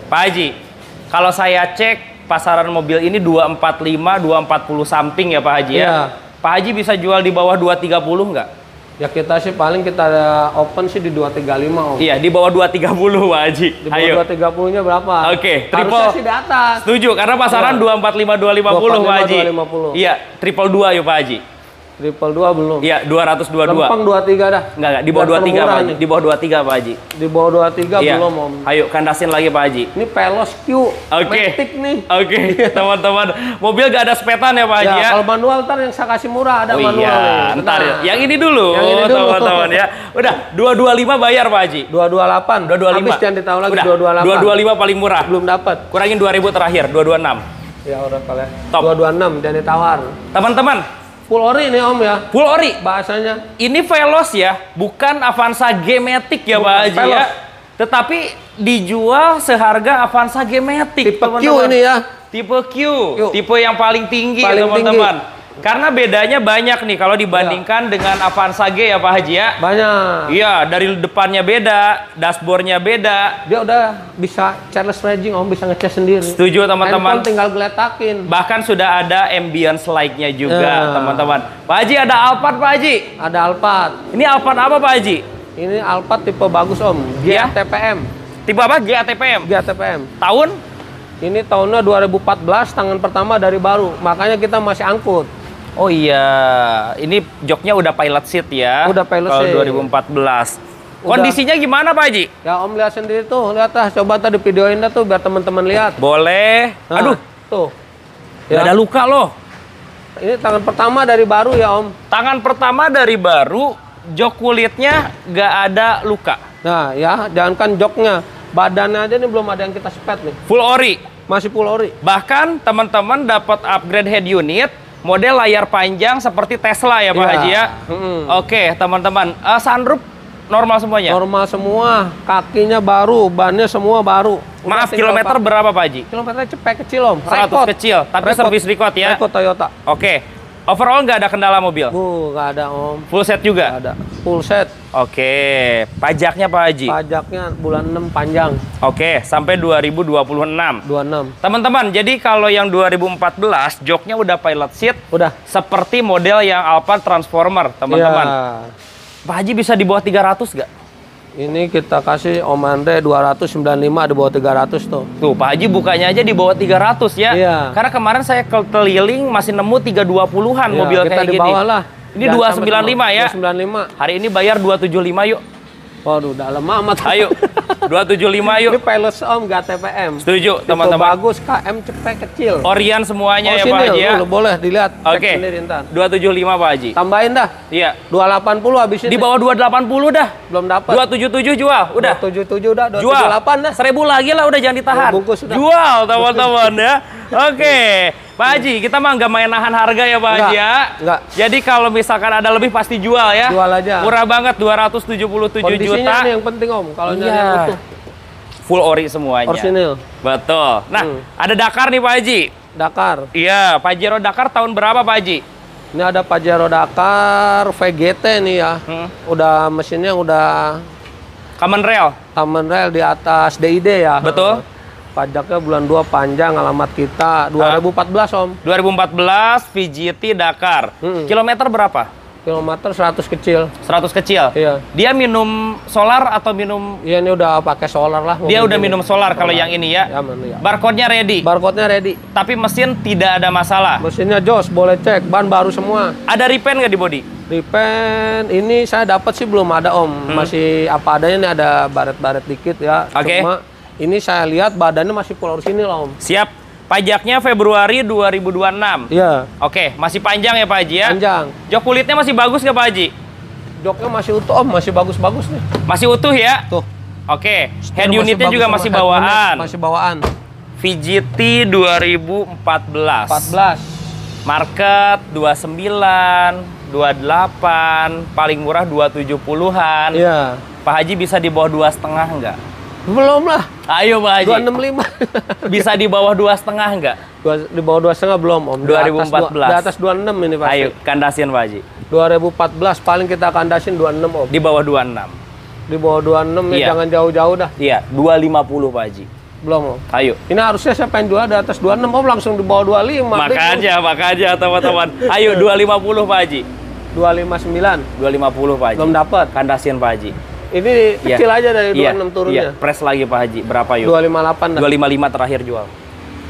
Pak Haji, kalau saya cek pasaran mobil ini 245, 240 something ya Pak Haji ya. Iya. Pak Haji bisa jual di bawah 230 nggak? Ya kita sih paling kita open sih di 235 Om. Iya, di bawah 230 Pak Haji. Di bawah 230-nya berapa? Oke, triple. Harusnya sih di atas. Setuju, karena pasaran 245 250 Pak Haji. 250. Iya, triple 2 yuk Pak Haji. Triple 2 belum. Iya, 222. Lempeng 23 dah. Enggak, di bawah 23 Pak Haji. Di bawah 23 Pak Haji. Di bawah 23 iya. belum Om. Ayo kandasin lagi Pak Haji. Ini Veloz Q. Matic nih. Oke, teman-teman. Mobil gak ada sepetan ya Pak Haji ya? Kalau manual ntar yang saya kasih murah ada manual nih. Ntar yang ini dulu. Yang ini dulu teman-teman ya. Udah 225 bayar Pak Haji. 228. 225. Habis jangan ditahu lagi. Udah, 225 paling murah. Belum dapat. Kurangin 2000 terakhir 226. Ya udah kalian. Top. 226 jangan ditawar. Teman-teman. Full ori nih Om ya. Full ori bahasanya. Ini Veloz ya, bukan Avanza G-Matic ya Pak Haji ya. Tetapi dijual seharga Avanza G-Matic tipe Q ini ya. Tipe Q. Tipe yang paling tinggi teman-teman. Karena bedanya banyak nih kalau dibandingkan dengan Avanza G ya Pak Haji ya. Banyak. Iya, dari depannya beda, dashboardnya beda. Dia udah bisa careless raging Om, bisa ngecas sendiri. Setuju teman-teman. Tinggal geletakin. Bahkan sudah ada ambience light-nya juga teman-teman. Pak Haji ada Alphard Pak Haji. Ada Alphard. Ini Alphard apa Pak Haji? Ini Alphard tipe bagus Om. GATPM. Tipe apa? GATPM. GATPM. Tahun? Ini tahunnya 2014, tangan pertama dari baru. Makanya kita masih angkut. Oh iya, ini joknya udah pilot seat ya. Udah pilot seat. Kalau 2014. Kondisinya gimana Pak Haji? Ya Om lihat sendiri tuh, lihat lah. Coba tadi videoin dah tuh biar teman-teman lihat. Boleh. Nah, aduh, tuh. Gak ada luka loh. Ini tangan pertama dari baru ya Om. Tangan pertama dari baru, jok kulitnya gak ada luka. Nah ya, jangankan joknya, badannya aja nih belum ada yang kita spet nih. Full ori. Masih full ori. Bahkan teman-teman dapat upgrade head unit. Model layar panjang seperti Tesla ya Pak Haji ya. Oke teman-teman, sunroof normal semuanya? Normal semua, kakinya baru, bannya semua baru. Maaf, kilometer berapa Pak Haji? Kilometernya cepet kecil Om. 100 kecil, tapi service record ya? Record Toyota. Oke, overall nggak ada kendala mobil? Nggak ada Om. Full set juga? Nggak ada, full set. Oke, pajaknya Pak Haji? Pajaknya bulan 6 panjang. Oke, sampai 2026. 26. Teman-teman, jadi kalau yang 2014 joknya udah pilot seat, udah seperti model yang Alphard Transformer, teman-teman. Pak Haji bisa di bawah 300 nggak? Ini kita kasih Om Andre 295 di bawah 300 tuh. Tuh, Pak Haji bukanya aja di bawah 300 ya. Iya. Karena kemarin saya keliling masih nemu 320-an mobil kayak gini. Kita di bawah lah. Ini 295 ya? 295. Hari ini bayar 275 yuk. Waduh, dalam amat. Ayo, 275 yuk. Ini pilot Om, gak TPM. Setuju, teman-teman. Bagus, KM cepet kecil. Orian semuanya ya Pak Haji ya? Boleh dilihat. Oke, 275 Pak Haji. Tambahin dah. Iya. 280 habis ini. Di bawah 280 dah. Belum dapat. 277 jual, udah. 277 udah, 278 dah. 1000 lagi lah, udah jangan ditahan. Bungkus udah. Jual, teman-teman ya. Oke. Pak Haji, kita mah nggak main nahan harga ya Pak Haji ya? Enggak. Jadi kalau misalkan ada lebih pasti jual ya? Jual aja. Murah banget, 277 Kondisinya juta. Ini yang penting Om, kalau nyari yang utuh. Full ori semuanya. Orisinil. Betul. Nah, ada Dakar nih Pak Haji. Dakar. Iya, Pajero Dakar tahun berapa Pak Haji? Ini ada Pajero Dakar VGT nih ya. Udah mesinnya udah Common Rail. Common Rail di atas DID ya. Betul. Pajaknya bulan 2 panjang, alamat kita 2014 Om. 2014 VGT Dakar. Kilometer berapa? Kilometer 100 kecil. 100 kecil? Iya. Dia minum solar atau minum? Iya, ini udah pakai solar lah. Dia udah minum solar kalau yang ini ya? Ya. Barcode-nya ready? Barcode-nya ready. Tapi mesin tidak ada masalah? Mesinnya jos, boleh cek. Ban baru semua. Ada repaint nggak di body? Repaint ini saya dapat sih belum ada Om. Masih apa adanya nih, ada baret-baret dikit ya. Oke. Cuma ini saya lihat badannya masih full orisinil Om. Siap. Pajaknya Februari 2026. Iya. Oke, masih panjang ya Pak Haji ya? Panjang. Jok kulitnya masih bagus nggak Pak Haji? Joknya masih utuh Om, masih bagus-bagus nih. Masih utuh ya? Tuh. Oke. Head unitnya juga masih bawaan. Masih bawaan. VGT 2014. 14. Market 29, 28, paling murah 270-an. Iya. Pak Haji bisa di bawah 2,5 nggak? Belum lah. Ayo Pak Haji. 265. Bisa di bawah 2,5 enggak? Di bawah 2,5 belum Om. 2014. Di atas 26 ini pasti. Ayo kandasin Pak Haji. 2014 paling kita kandasin 26 Om. Di bawah 26. Di bawah 26 ya, jangan jauh-jauh dah. Iya, 250 Pak Haji. Belum Om. Ayo. Ini harusnya saya pengen jual di atas 26 Om, langsung di bawah 25. Makanya teman-teman. Ayo 250 Pak Haji. 259. 250 Pak Haji. Belum dapat. Kandasin Pak Haji. Ini kecil aja dari 26 turunnya. Iya, press lagi Pak Haji. Berapa yuk? 258 dah. 255 terakhir jual.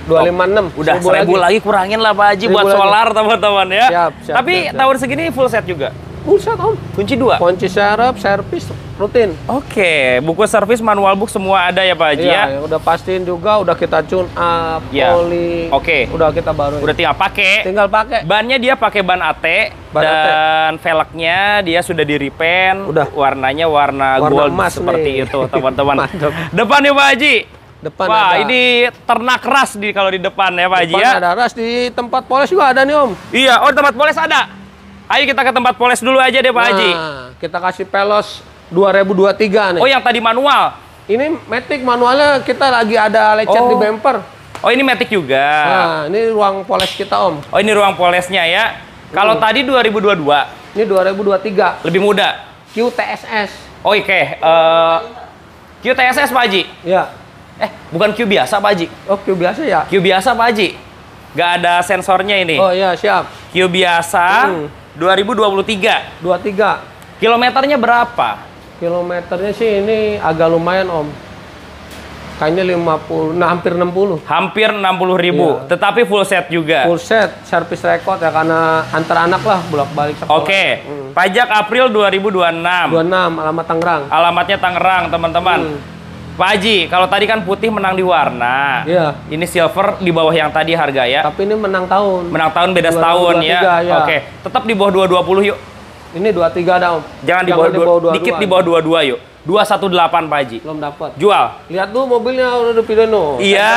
256. Udah 1000 lagi kurangin lah Pak Haji buat solar teman-teman ya. Siap, Tapi siap. tahun segini full set juga. Full set Om. Kunci 2. Kunci serep, servis rutin. Oke, buku servis, manual book semua ada ya Pak Haji ya. Iya, udah pastiin juga, udah kita tune up, oli. Oke. Udah kita baru. Udah tinggal pakai. Tinggal pakai. Bannya dia pakai ban AT dan velgnya dia sudah di repaint. Udah. Warnanya warna gold emas seperti nih. itu teman-teman. Mantap. Depan nih Pak Haji. Depan Wah, ada. ini ternak ras di kalau di depan ya Pak Haji Depan ya. ada ras, di tempat poles juga ada nih Om. Iya, oh tempat poles ada. Ayo kita ke tempat poles dulu aja deh Pak Haji. Kita kasih pelos 2023 nih. Oh, yang tadi manual. Ini Matic manualnya kita lagi ada lecet di bumper. Oh, ini Matic juga. Nah, ini ruang poles kita Om. Oh, ini ruang polesnya ya. Kalau tadi 2022. Ini 2023. Lebih muda. QTSS. Oh, oke. QTSS Pak Haji. Ya. Bukan Q biasa Pak Haji. Oh, Q biasa ya? Q biasa Pak Haji. Nggak ada sensornya ini. Oh iya, siap. Q biasa 2023. 23. Kilometernya berapa? Kilometernya sih ini agak lumayan Om. Kayaknya 50, nah hampir 60. Hampir 60.000. Iya. Tetapi full set juga. Full set, service record ya karena antar anak lah bolak-balik sekolah. Oke. Pajak April 2026. 26, alamat Tangerang. Alamatnya Tangerang, teman-teman. Pak Haji, kalau tadi kan putih menang di warna. Iya. Ini silver di bawah yang tadi harga ya. Tapi ini menang tahun. Menang tahun beda setahun ya. 2023, ya. Oke. Tetap di bawah 220 yuk. Ini 23 dah Om. Jangan di bawah 22. dikit di bawah 22 yuk. 218 Pak Haji. Belum dapat. Jual. Lihat dulu mobilnya udah di Pidano. Iya.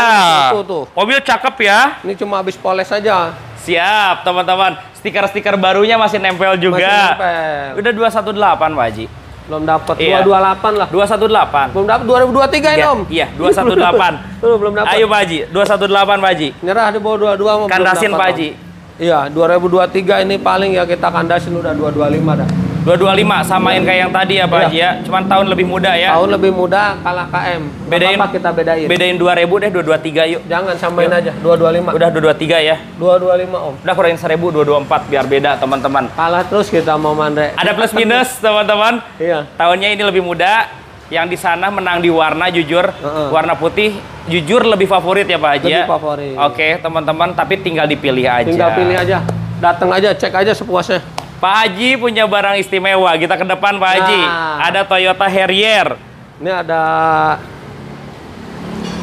Tuh. Mobil cakep ya. Ini cuma habis poles aja. Siap, teman-teman. Stiker-stiker barunya masih nempel juga. Masih nempel. Udah 218 Pak Haji. Belum dapat. Iya. 228 lah. 218. Belum dapat 2023 ini Iya, Om. iya, 218. Tuh, belum dapat. Ayo Pak Haji, 218 Pak Haji. Nyerah di bawah 22 mau Kandasin Pak Haji. Iya, 2023 ini paling ya kita kandasin udah 225 dah. 225 samain kayak yang tadi ya Pak Haji ya. Cuman tahun lebih muda ya. Tahun lebih muda kalah KM. Bedain Apa kita bedain? Bedain 2000 deh 223 yuk. Jangan samain aja 225. Udah 223 ya. 225 Om. Udah kurangin 1000 224 biar beda teman-teman. Kalah terus kita mau Mandre. Ada plus minus teman-teman. Iya. Tahunnya ini lebih muda. Yang di sana menang di warna jujur. Warna putih jujur lebih favorit ya Pak Haji ya. Lebih favorit. Oke, teman-teman, tapi tinggal dipilih aja. Tinggal pilih aja. Datang aja, cek aja sepuasnya. Pak Haji punya barang istimewa. Kita ke depan Pak Haji. Nah. Ada Toyota Harrier. Ini ada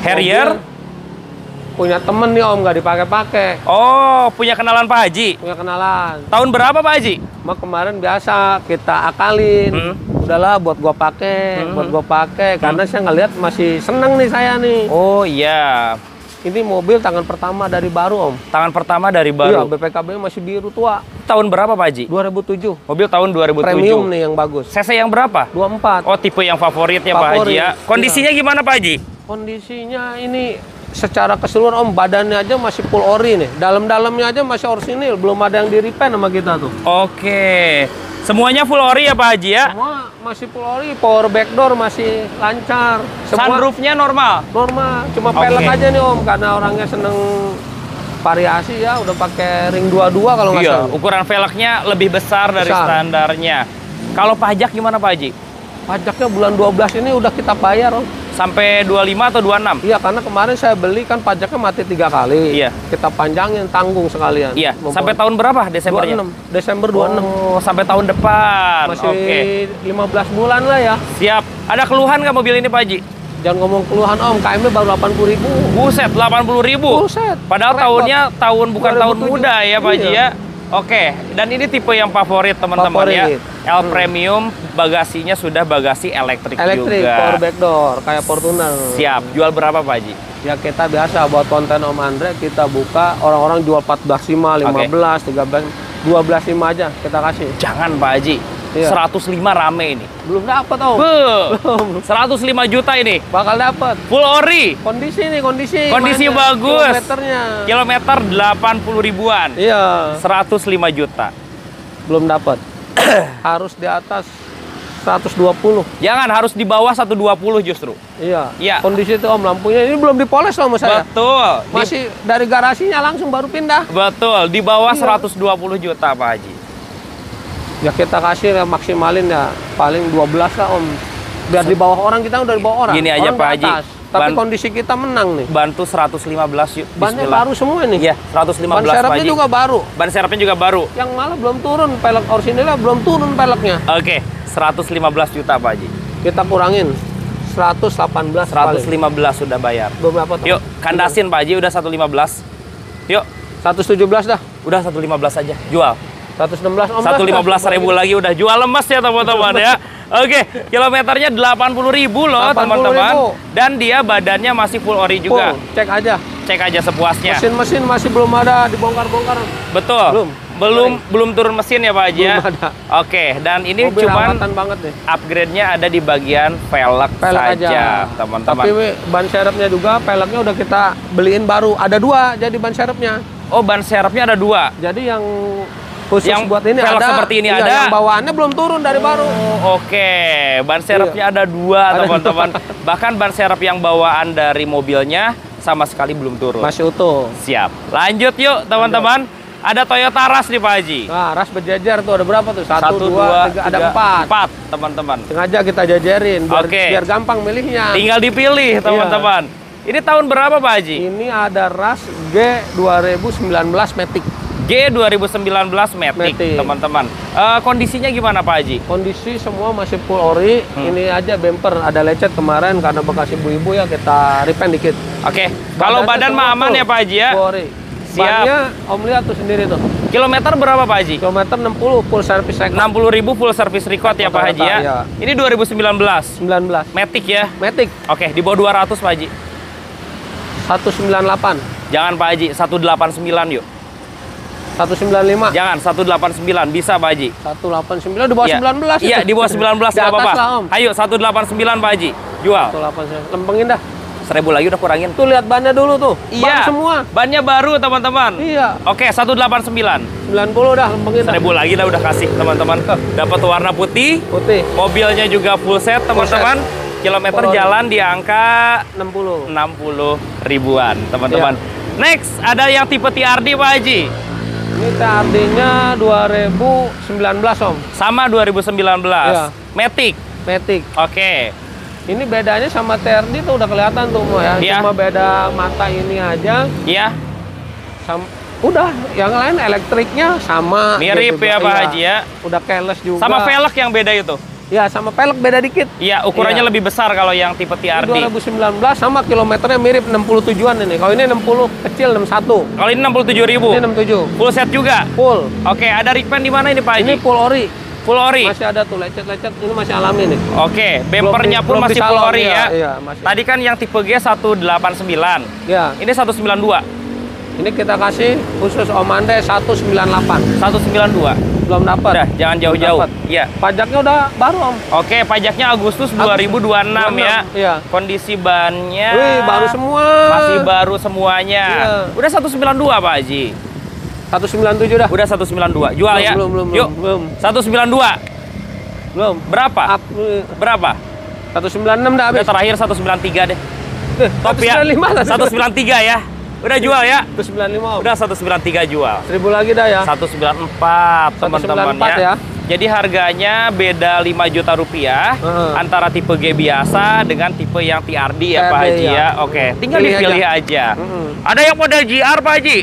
Harrier. mobil punya temen nih Om, nggak dipakai-pakai. Oh, punya kenalan Pak Haji. Punya kenalan. Tahun berapa Pak Haji? Mak kemarin biasa kita akalin. Udahlah buat gua pakai, karena saya ngeliat masih seneng nih saya nih. Oh iya. Ini mobil tangan pertama dari baru Om. Tangan pertama dari Iya, baru. BPKB masih biru tua. Tahun berapa Pak Haji? 2007. Mobil tahun 2007. Premium nih yang bagus. CC yang berapa? 24. Oh, tipe yang favoritnya Pak Haji Favorit, ya. Kondisinya gimana Pak Haji? Kondisinya ini secara keseluruhan Om, badannya aja masih full ori nih. Dalam-dalamnya aja masih orisinil, belum ada yang di-repaint sama kita tuh. Oke. Semuanya full ori ya Pak Haji ya? Semua masih full ori, power backdoor masih lancar. Semua Sunroofnya normal? normal, cuma Oke. pelek aja nih Om, karena orangnya seneng variasi ya, udah pakai ring 22 kalau nggak Iya, salah. ukuran velgnya lebih besar dari Besar. standarnya. Kalau pajak gimana Pak Haji? Pajaknya bulan 12 ini udah kita bayar Om. Sampai 25 atau 26? Iya, karena kemarin saya beli kan pajaknya mati 3 kali. Iya. Kita panjangin, tanggung sekalian. Iya, sampai tahun berapa Desembernya? 26, Desember 26. Oh, sampai tahun depan. Masih Oke. 15 bulan lah ya. Siap. Ada keluhan nggak mobil ini Pak Haji? Jangan ngomong keluhan Om, KM-nya baru 80.000. Buset, 80.000. Buset. Padahal Repot. tahunnya tahun bukan tahun 2007. muda ya Pak Haji Iya. ya. Oke, dan ini tipe yang favorit teman-teman ya. Favorit. L Premium, bagasinya sudah bagasi elektrik Elektrik, juga. power backdoor, kayak Fortuner. Siap. Jual berapa Pak Haji? Ya kita biasa buat konten Om Andre, kita buka, orang-orang jual 14.5, 15, 13, 12.5 aja kita kasih. Jangan Pak Haji. Iya. 105 rame ini. Belum dapat Om. Belum. 105 juta ini. Bakal dapat. Full ori. Kondisi nih, kondisi. Kondisi mainnya, bagus. Kilometernya. Kilometer 80 ribuan. Iya. 105 juta. Belum dapat. Harus di atas 120. Jangan, harus di bawah 120 justru. Iya. Iya. Kondisi itu Om, lampunya ini belum dipoles sama saya. Betul. Masih dari garasinya langsung baru pindah. Betul, di bawah Iya. 120 juta Pak Haji. Ya kita kasih ya, maksimalin ya paling 12 lah Om. Biar di bawah orang, kita udah di bawah orang. Gini aja orang Pak Haji. Tapi kondisi kita menang nih. Bantu 115 yuk. Bannya baru semua nih. Iya, 115 ban serepnya juga baru. Ban serepnya juga baru. Yang malah belum turun, pelek orisinilnya belum turun peleknya. Oke, 115 juta Pak Haji. Kita kurangin 118 115 sudah bayar. Beberapa tuh? Yuk, kandasin Pak Haji udah 115. Yuk, 117 dah. Udah 115 aja. Jual. 116 Om. 115.000 lagi udah jual lemes ya teman-teman ya. Oke, kilometernya 80.000 loh teman-teman. Dan dia badannya masih full ori juga. Full. Cek aja. Cek aja sepuasnya. Mesin-mesin masih belum ada dibongkar-bongkar. Betul. Belum turun mesin ya Pak Haji ya. Belum ada. Oke, dan ini mobil cuman banget nih. upgrade-nya ada di bagian velg saja, teman-teman. Tapi ban serepnya juga, peleknya udah kita beliin baru. Ada 2 jadi ban serepnya. Oh, ban serepnya ada 2. Jadi yang khusus yang buat ini velg ada. Seperti ini iya, ada. Yang bawaannya belum turun dari baru. Oke, ban serepnya ada 2 teman-teman. Bahkan ban serep yang bawaan dari mobilnya sama sekali belum turun. Masih utuh. Siap. Lanjut yuk teman-teman. Ada Toyota Rush nih Pak Haji. Nah, Rush berjajar tuh ada berapa tuh? 1, 2, 3, ada 4. Teman-teman. Sengaja kita jajarin biar gampang milihnya. Tinggal dipilih teman-teman. Ini tahun berapa Pak Haji? Ini ada Rush G 2019 Matic. G 2019 Matic, teman-teman. Kondisinya gimana Pak Haji? Kondisi semua masih full ori. Ini aja bumper ada lecet kemarin karena bekas ibu-ibu ya, kita repaint dikit. Oke. Kalau badan mah aman ya Pak Haji ya? Full ori. Siap. Bannya Om lihat tuh sendiri tuh. Kilometer berapa Pak Haji? Kilometer 60 full service record. 60.000 full service record ya Pak Haji ya? Iya. Ini 2019. 19. Matic ya? Matic. Oke, di bawah 200 Pak Haji. 198. Jangan Pak Haji, 189 yuk. 195. Jangan, 189 bisa Pak Haji. 189 di bawah Iya. 19. Iya, di bawah 19 Di nggak atas apa-apa. lah, Om. Ayo 189 Pak Haji. Jual. 189. Lempengin dah. 1.000 lagi udah kurangin. Tuh lihat bannya dulu tuh. Iya. Ban semua. Bannya baru teman-teman. Iya. Oke, 189. 90 dah lempengin dah. 1.000 lagi dah udah kasih teman-teman. Dapat warna putih. Putih. Mobilnya juga full set teman-teman. Kilometer jalan di angka 60 ribuan teman-teman. Iya. Next ada yang tipe TRD Pak Haji. Ini TRD-nya 2019 Om. Sama 2019. Iya. Matic. Matic. Oke. Ini bedanya sama TRD tuh udah kelihatan tuh ya. Iya. Cuma beda mata ini aja. Iya. Udah, yang lain elektriknya sama. Mirip gitu, ya Pak iya. Haji ya. Udah keles juga. Sama velg yang beda itu. Ya, sama pelek beda dikit. Iya, ukurannya lebih besar kalau yang tipe TRD. 2019 sama kilometernya mirip 67-an ini. Kalau ini 60 kecil 61. Kalau ini 67.000. Ini 67. Full set juga. Full. Oke, ada repaint di mana ini Pak Haji? Ini full ori. Full ori. Masih ada tuh lecet-lecet, ini masih alami nih. Oke, bempernya pun masih full ori ya. Iya, masih. Tadi kan yang tipe G 189. Ya. Ini 192. Ini kita kasih khusus Om Andre 198. 192. Belum dapat. Udah, jangan jauh-jauh. Iya. Pajaknya udah baru Om. Oke, pajaknya Agustus 2026 ya. Iya. Kondisi bannya Wih, baru semua. masih baru semuanya. Iya. Udah 192 Pak Haji. 197 dah. Udah 192. Jual ya. Belum. Yuk. 192. Belum. Berapa? Berapa? 196 dah habis. Udah terakhir 193 deh. Top ya. 195 lah. 193 ya. Udah jual ya. 195 Om. Udah 193 jual. 1000 lagi dah ya. 194 teman-teman 194 ya. Jadi harganya beda 5 juta rupiah antara tipe G biasa dengan tipe yang TRD ya Pak Haji ya. Oke, tinggal dipilih aja. Ada yang model GR Pak Haji?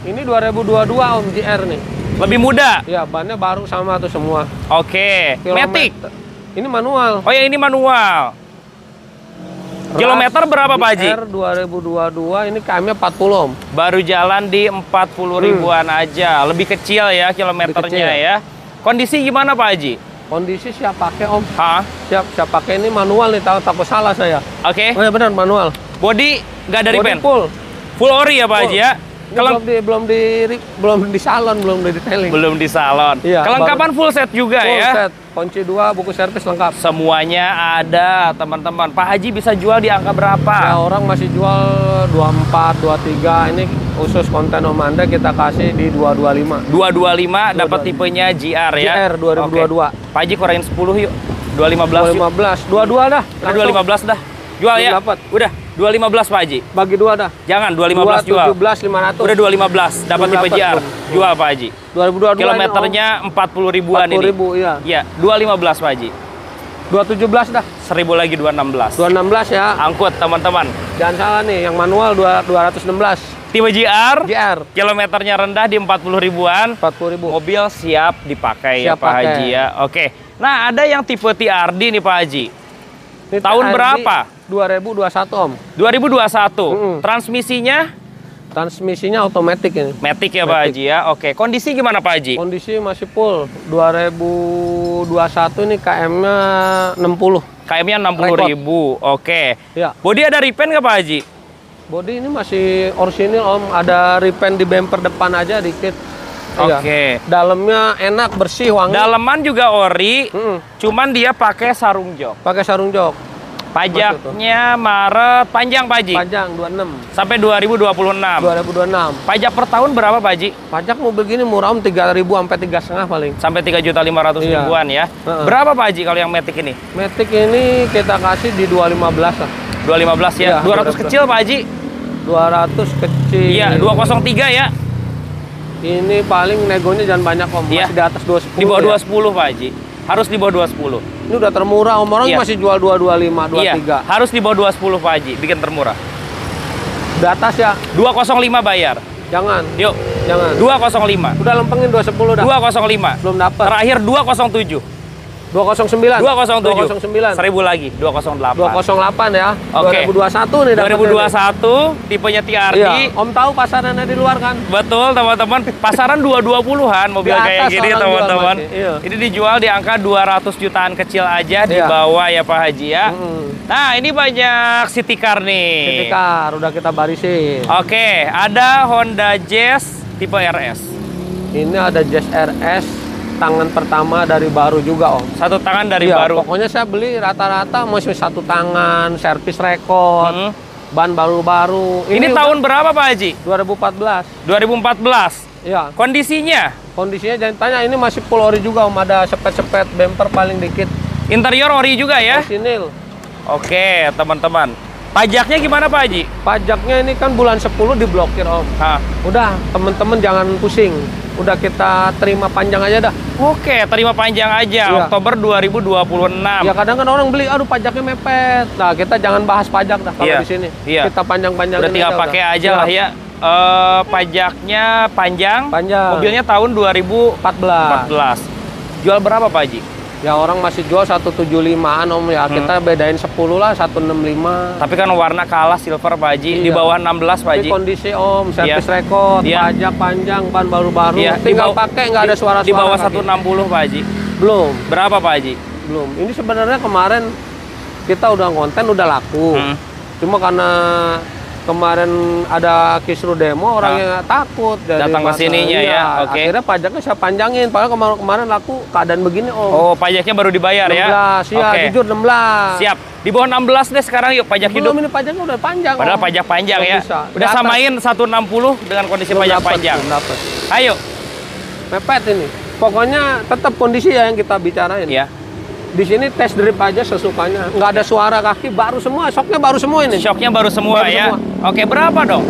Ini 2022 Om, GR nih. Lebih muda? Ya, bannya baru sama tuh semua. Oke, Matic. Ini manual. Oh ya, ini manual. Kilometer berapa Pak Haji? GR 2022 ini KM-nya 40 Om. Baru jalan di 40 ribuan aja. Lebih kecil ya kilometernya ya. Kondisi gimana Pak Haji? Kondisi siap pakai Om. Hah? Siap pakai, ini manual nih, takut salah saya. Oke. Oh ya benar, manual. Body nggak dari pen? Full. Full ori ya Pak Haji ya? Belum di salon, belum di detailing. Belum di salon. Iya, kelengkapan full set juga full ya? set. Kunci 2, buku servis lengkap. Semuanya ada teman-teman. Pak Haji bisa jual di angka berapa? Ya, orang masih jual 24, 23. Ini khusus konten Om Andre kita kasih di 225. 225 dapat tipenya GR ya? GR 2022. Oke. Pak Haji kurangin 10 yuk. 215 yuk. 215. 22 dah. Udah 215 dah. Jual Belum ya? dapat. Udah. 215 Pak Haji. Bagi 2 dah. Jangan 215 jual. 217.500. Udah 215 dapat tipe JR. Jual Pak Haji. 2022 kilometernya 40 ribuan 40 ini. 40.000 iya. Iya, 215 Pak Haji. 217 dah. 1000 lagi 216. 216 ya. Angkut teman-teman. Jangan salah nih, yang manual 216. Tipe JR. JR. Kilometernya rendah di 40 ribuan. 40.000. Mobil siap dipakai ya Siap Pak pakai. Haji ya. Oke. Nah, ada yang tipe TRD nih Pak Haji. Ini Tahun TRD berapa? 2021 Om. 2021. Transmisinya Transmisinya otomatis ini. matic ya Pak Haji ya. Oke. Kondisi gimana Pak Haji? Kondisi masih full. 2021 ini KM-nya 60. KM-nya 60.000. Oke. Ya. Bodi ada repaint nggak Pak Haji? Bodi ini masih orisinil Om. Ada repaint di bumper depan aja dikit. Iya. Oke. Dalamnya enak, bersih, wangi. Daleman juga ori. Cuman dia pakai sarung jok. Pakai sarung jok. Pajaknya Maret panjang Pak Haji. Panjang 26. Sampai 2026. 2026. Pajak per tahun berapa Pak Haji? Pajak mobil gini murah Om, 3.000 sampai 3,5 paling. Sampai 3.500.000-an ya. Berapa Pak Haji kalau yang matic ini? Matic ini kita kasih di 215 lah. 215 ya. Iya, 200 200. kecil Pak Haji? 200 kecil. Iya, 203 ya. Ini paling negonya jangan banyak Om, Iya. masih di atas 210. Di bawah ya. 210 Pak Haji. Harus di bawah 210. Ini udah termurah Om, orang Iya. masih jual 225, 23. Iya, harus di bawah 210 Pak Haji, bikin termurah. Di atas ya, 205 bayar. jangan. Yuk, Jangan. 205. Udah lempengin 210 dah. 205. Belum dapat. Terakhir 207. 209. 207. 209. 1000 lagi, 208. 208 ya. Oke. 2021 nih dapetnya 2021 tipenya TRD. nih. Iya. Om tahu pasarannya di luar kan? Betul teman-teman, pasaran 220-an mobil Di atas kayak gini orang teman-teman. jual masih, iya. Ini dijual di angka 200 jutaan kecil aja di Iya. bawah ya Pak Haji ya. Mm. Nah, ini banyak city car nih. City car udah kita barisin. Oke, ada Honda Jazz tipe RS. Ini ada Jazz RS tangan pertama dari baru juga Om. Satu tangan dari Iya, baru. pokoknya saya beli rata-rata masih satu tangan, servis rekod, Hmm. ban baru-baru. Ini tahun berapa Pak Haji? 2014. 2014. Iya. Kondisinya? Kondisinya jangan tanya, ini masih full ori juga Om, ada sepet-sepet bumper paling dikit. Interior ori juga ya? Orisinil. Oke, teman-teman. Pajaknya gimana Pak Haji? Pajaknya ini kan bulan 10 diblokir Om. Hah. Udah, temen-temen jangan pusing. Udah kita terima panjang aja dah. Oke, terima panjang aja. Iya. Oktober 2026. Ya kadang kan orang beli, aduh pajaknya mepet. Nah kita jangan bahas pajak dah kalau Iya. di sini. Iya. Kita panjang-panjangin Udah tinggal pakai aja lah ya. Pajaknya panjang. Panjang. Mobilnya tahun 2014. 14. Jual berapa Pak Haji? Ya orang masih jual 175-an Om ya. Kita bedain 10 lah, 165. Tapi kan warna kalah silver Pak Haji. Di Iya. bawah 16 Pak Ini Haji. kondisi Om, servis Iya. rekod, Iya. pajak panjang, ban baru-baru. Iya, Tinggal pakai nggak ada suara-suara. Di bawah kaki. 160 Pak Haji. Belum, Berapa Pak Haji? belum. Ini sebenarnya kemarin kita udah konten udah laku. Cuma karena kemarin ada kisru demo, orangnya takut dari Datang ke masa- sininya iya, ya, oke. Akhirnya pajaknya saya panjangin, padahal kemarin laku keadaan begini Om. Oh, pajaknya baru dibayar 16, ya? ya Oke. jujur 16. Siap. Di bawah 16 deh sekarang yuk pajak hidup. Belum, ini pajaknya udah panjang Padahal Om. pajak panjang Belum ya. bisa. Udah Di atas. samain 160 dengan kondisi Belum pajak dapet, panjang. belum dapet. Ayo. Mepet ini. Pokoknya tetap kondisi ya yang kita bicarain. Ya. Di sini tes drip aja sesukanya. Nggak ada suara kaki, baru semua. Shocknya baru semua ini. Shocknya baru semua Baru ya. semua. Oke, berapa dong?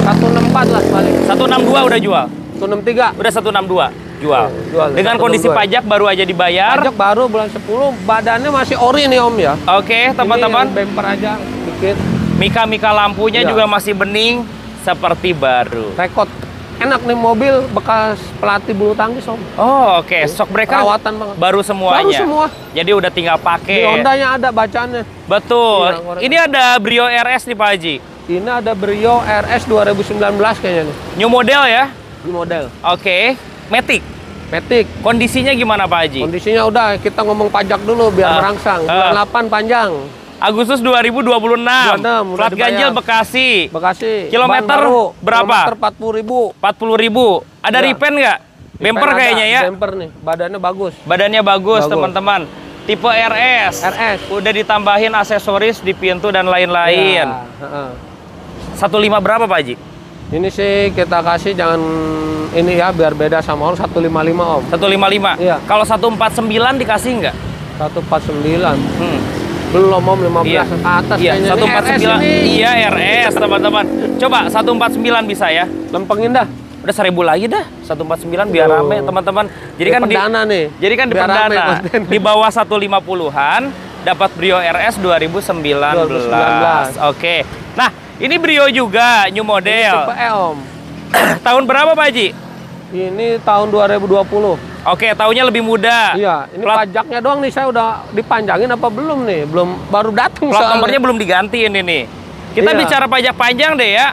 164 lah paling. 162 udah jual. 163. Udah 162 jual. Jual. Dengan kondisi 162. pajak baru aja dibayar. Pajak baru bulan 10, badannya masih ori nih Om ya. Oke, teman-teman. Ini yang bumper aja dikit. Mika-mika lampunya Iya. juga masih bening seperti baru. Rekod. Enak nih mobil bekas pelatih bulu tangkis Om. Oh, oke. Shock breaker Perawatan banget. baru semuanya. Baru semua. Jadi udah tinggal Di pakai. Hondanya ada bacaannya. Betul. Iya, korek. Ini ada Brio RS nih Pak Haji. Ini ada Brio RS 2019 kayaknya nih. New model ya. Di model. Oke. Matic. Matic. Kondisinya gimana Pak Haji? Kondisinya udah, kita ngomong pajak dulu biar merangsang. Bulan 8 panjang. Agustus 2026. 26, udah Plat dibayar. ganjil Bekasi. Bekasi. Kilometer Ban baru, berapa? Kilometer 40.000. 40.000. Ada Iya. repaint nggak? Bumper Ada, kayaknya ya. Bumper nih, badannya bagus. Badannya bagus, Bagus. teman-teman. Tipe RS. RS. Udah ditambahin aksesoris di pintu dan lain-lain. Ya, heeh. 15 berapa Pak Haji? Ini sih kita kasih jangan ini ya biar beda sama orang 155 Om. 155. Iya. Kalau 149 dikasih nggak? 149. Hmm. Belum Om, 15 Iya. ke atas Iya, kayaknya. 149. Ini RS ini. Iya, RS teman-teman. Coba 149 bisa ya. Lempengin dah. Udah 1000 lagi dah. 149 biar rame teman-teman. Jadi kan di perdana nih. Jadi kan di Biar rame perdana konten. di bawah 150-an dapat Brio RS 2019. Oke. Nah, ini Brio juga new model. Tipe E Om. Tahun berapa Pak Haji? Ini tahun 2020. Oke, tahunnya lebih muda. Iya, ini Plat- pajaknya doang nih, saya udah dipanjangin apa belum nih? Belum, baru datang Plat soalnya. nomornya belum diganti ini nih. Kita Iya. bicara pajak panjang deh ya.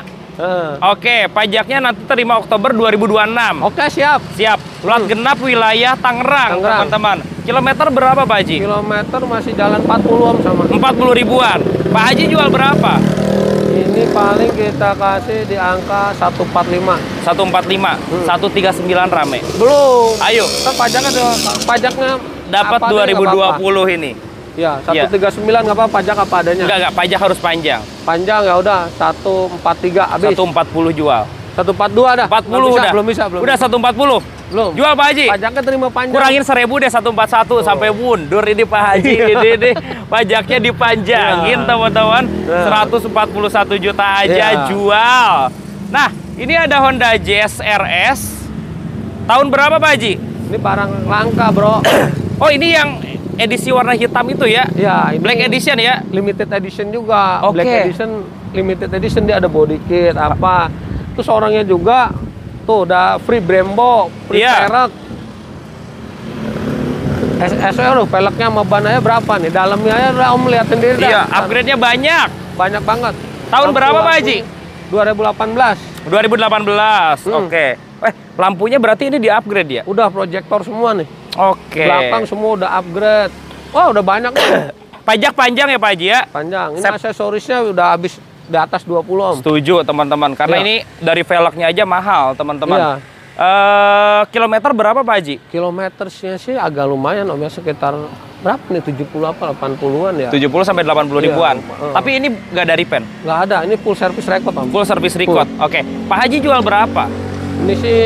Oke, pajaknya nanti terima Oktober 2026. Oke, siap. Siap. Plat genap wilayah Tangerang, Tangerang. teman-teman. Kilometer berapa Pak Haji? Kilometer masih jalan 40 Om sama. 40 ribuan. Pak Haji jual berapa? Ini paling kita kasih di angka 145. 145, 139 rame. Belum. Ayo. Kan pajaknya Dapat apa adanya, 2020 ini. Ya, 139 nggak apa-apa, pajak apa adanya. Enggak, pajak harus panjang. Panjang ya udah 143 habis. 140 jual. 142 dah. 40 udah. Belum bisa. Udah 140. Belum. Jual Pak Haji. Pajaknya terima panjang. Kurangin 1000 deh 141 sampai mundur ini Pak Haji. Ini pajaknya dipanjangin teman-teman. 141 juta aja jual. Nah, ini ada Honda Jazz RS. Tahun berapa Pak Haji? Ini barang langka, Bro. Oh, ini yang edisi warna hitam itu ya? Ya, ini Black Edition ya? limited edition juga. Oke. Black edition, limited edition dia ada body kit apa. Terus orangnya juga tuh udah free Brembo, free Iya. pelek. SSR loh, peleknya sama bananya berapa nih? Dalamnya ya udah Om lihat sendiri dah. Iya, upgrade-nya banyak. Banyak banget. Tahun berapa Pak Haji? 2018. 2018. Oke. Lampunya berarti ini di-upgrade ya? Udah proyektor semua nih. Oke. Belakang semua udah upgrade. Wah, udah banyak nih. Pajak panjang ya Pak Haji ya? Panjang. Ini aksesorisnya udah habis di atas 20 Om. Setuju teman-teman, karena Iya. ini dari velgnya aja mahal teman-teman. Iya. Kilometer berapa Pak Haji? Kilometernya sih agak lumayan Om ya, sekitar berapa nih, 70 apa 80-an ya? 70 sampai 80 ribuan. Iya. Tapi ini nggak dari pen, Nggak ada, ini full service record Om. full service record. Oke. Pak Haji jual berapa? Ini sih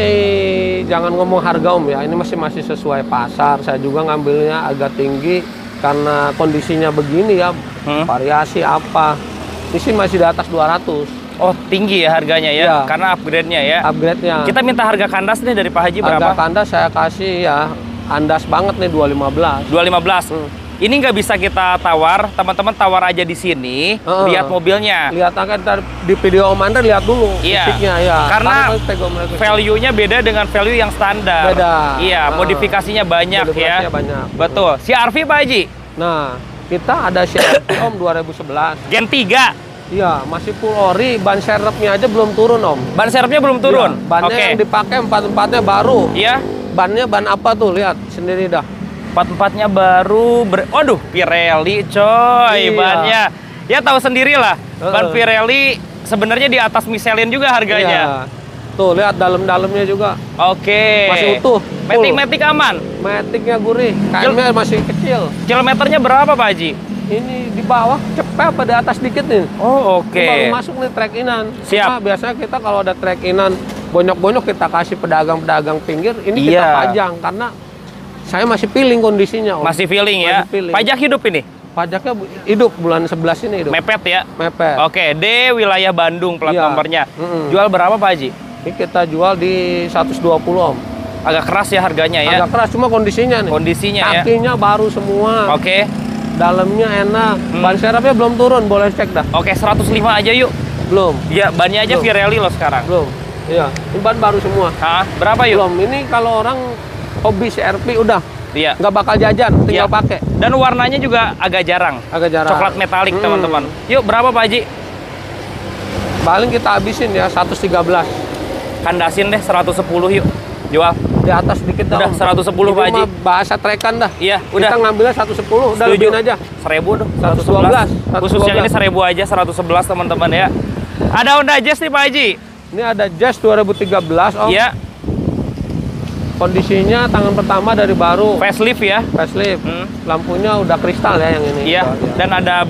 jangan ngomong harga Om ya, ini masih sesuai pasar. Saya juga ngambilnya agak tinggi karena kondisinya begini ya, variasi apa. Ini sih masih di atas 200. Oh, tinggi ya harganya ya, Iya. karena upgrade-nya ya. Upgrade-nya. Kita minta harga kandas nih dari Pak Haji berapa? Harga kandas saya kasih ya, andas banget nih 215. 215. Ini nggak bisa kita tawar, teman-teman tawar aja di sini, lihat mobilnya. Lihat aja di video Om Andre, lihat dulu Iya. fisiknya ya. Karena value-nya beda dengan value yang standar. Beda. Iya, modifikasinya banyak ya. Modifikasinya banyak. Betul. CR-V Pak Haji, Nah, kita ada CR-V Om 2011. Gen 3. Iya, masih full ori, ban serepnya aja belum turun Om. Ban serepnya belum turun. Iya, bannya Oke. yang dipakai 4-4-nya baru. Iya. Bannya ban apa tuh? Lihat sendiri dah. 4-4-nya baru. Waduh, Pirelli coy Iya. bannya. Ya tahu sendirilah. Ban Pirelli sebenarnya di atas Michelin juga harganya. Iya. Tuh, lihat dalam-dalamnya juga. Oke. Masih utuh. Matic aman. Maticnya gurih. KM-nya masih kecil. Kilometernya berapa Pak Haji? Ini di bawah cepet apa di atas dikit nih. Oh, oke. Ini baru masuk nih track inan. Siap. Cuma biasanya kita kalau ada track inan bonyok-bonyok kita kasih pedagang-pedagang pinggir, ini kita Iya. pajang karena saya masih feeling kondisinya Om. Masih feeling ya. Masih feeling. Pajak hidup ini. Pajaknya hidup bulan 11 ini hidup. Mepet ya. Mepet. Oke, D wilayah Bandung plat Iya. nomornya. Mm-mm. Jual berapa Pak Haji? Ini kita jual di 120 Om. Agak keras ya harganya ya. Agak keras cuma kondisinya nih. Kondisinya ya. Kakinya baru semua. Oke. Dalamnya enak. Ban serepnya belum turun, boleh cek dah. Oke, 105 aja yuk. Belum. Ya, bannya aja Belum. Pirelli loh sekarang. Belum. Iya, ini ban baru semua. Hah? Berapa yuk? Belum. Ini kalau orang hobi CRV udah Iya. nggak bakal jajan, tinggal Iya. pakai. Dan warnanya juga agak jarang. Agak jarang. Coklat metalik teman-teman. Yuk, berapa Pak Haji? Paling kita habisin ya 113. Kandasin deh 110 yuk. Jual. Di atas dikit dah. Udah, Om. 110 Ini Pak Haji. mah bahasa trekan dah. Iya, udah. Kita ngambilnya 110, udah Setuju. lebihin aja. 1000 dong. 112. 111. Khusus yang ini 1000 aja 111 teman-teman ya. Ada Honda Jazz nih Pak Haji. Ini ada Jazz 2013 Om. Iya, Kondisinya tangan pertama dari baru. facelift ya. Facelift. Lampunya udah kristal ya yang ini. Iya, dan ada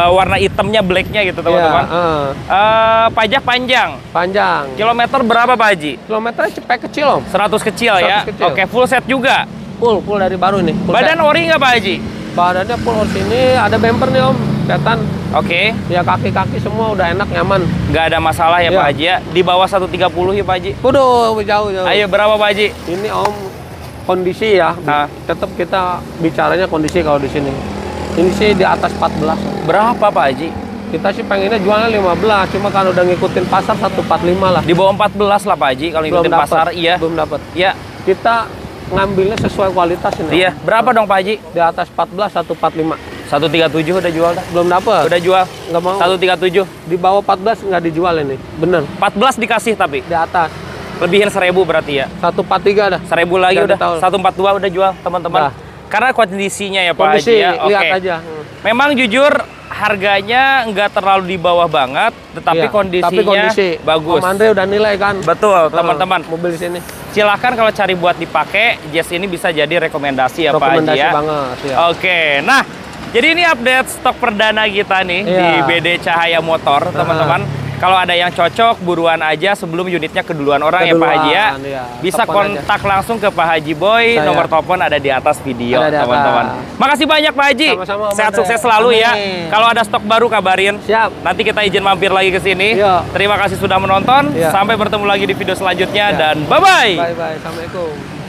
warna hitamnya, blacknya gitu teman-teman. Iya, Pajak panjang. panjang. Kilometer berapa Pak Haji? Kilometernya cepet kecil Om. 100 kecil ya. 100 kecil. Oke, full set juga. Full dari baru nih. Full Badan set. ori nggak Pak Haji? Badannya full sini, ada bumper nih Om, kelihatan. Oke. Ya kaki-kaki semua udah enak, nyaman. Nggak ada masalah ya Pak Haji ya? Di bawah 130 ya Pak Haji? Waduh, jauh. Ayo berapa Pak Haji? Ini Om, kondisi ya, tetap kita bicaranya kondisi kalau di sini. Ini sih di atas 14. Berapa Pak Haji? Kita sih pengennya jualnya 15, cuma kalau udah ngikutin pasar 145 lah. Di bawah 14 lah Pak Haji kalau ngikutin pasar, iya. Belum dapat. Iya. Kita ngambilnya sesuai kualitas ini. Iya. Berapa dong Pak Haji? Di atas 14 145. 137 udah jual dah. Belum dapat. Udah jual. Nggak mau. 137. Di bawah 14 nggak dijual ini. Bener. 14 dikasih tapi. Di atas. Lebihin 1000 berarti ya. 143 dah. 1000 lagi udah. 142 udah jual teman-teman. Karena kondisinya ya Pak Haji ya. Lihat aja. Memang jujur harganya nggak terlalu di bawah banget, tetapi kondisinya bagus. Om Andre udah nilai kan? Betul, teman-teman. Mobil sini. Silahkan kalau cari buat dipakai, Jazz ini bisa jadi rekomendasi ya Pak Haji ya. Rekomendasi banget. Ya. Oke, nah jadi ini update stok perdana kita nih di BD Cahaya Motor, teman-teman. Kalau ada yang cocok, buruan aja sebelum unitnya keduluan orang ya Pak Haji ya. Bisa kontak langsung ke Pak Haji Boy, nomor telepon ada di atas video teman-teman. Makasih banyak Pak Haji. Sama-sama, sehat sukses selalu ya. Kalau ada stok baru kabarin. Siap. Nanti kita izin mampir lagi ke sini. Terima kasih sudah menonton. Sampai bertemu lagi di video selanjutnya dan bye-bye. Bye-bye. Assalamualaikum.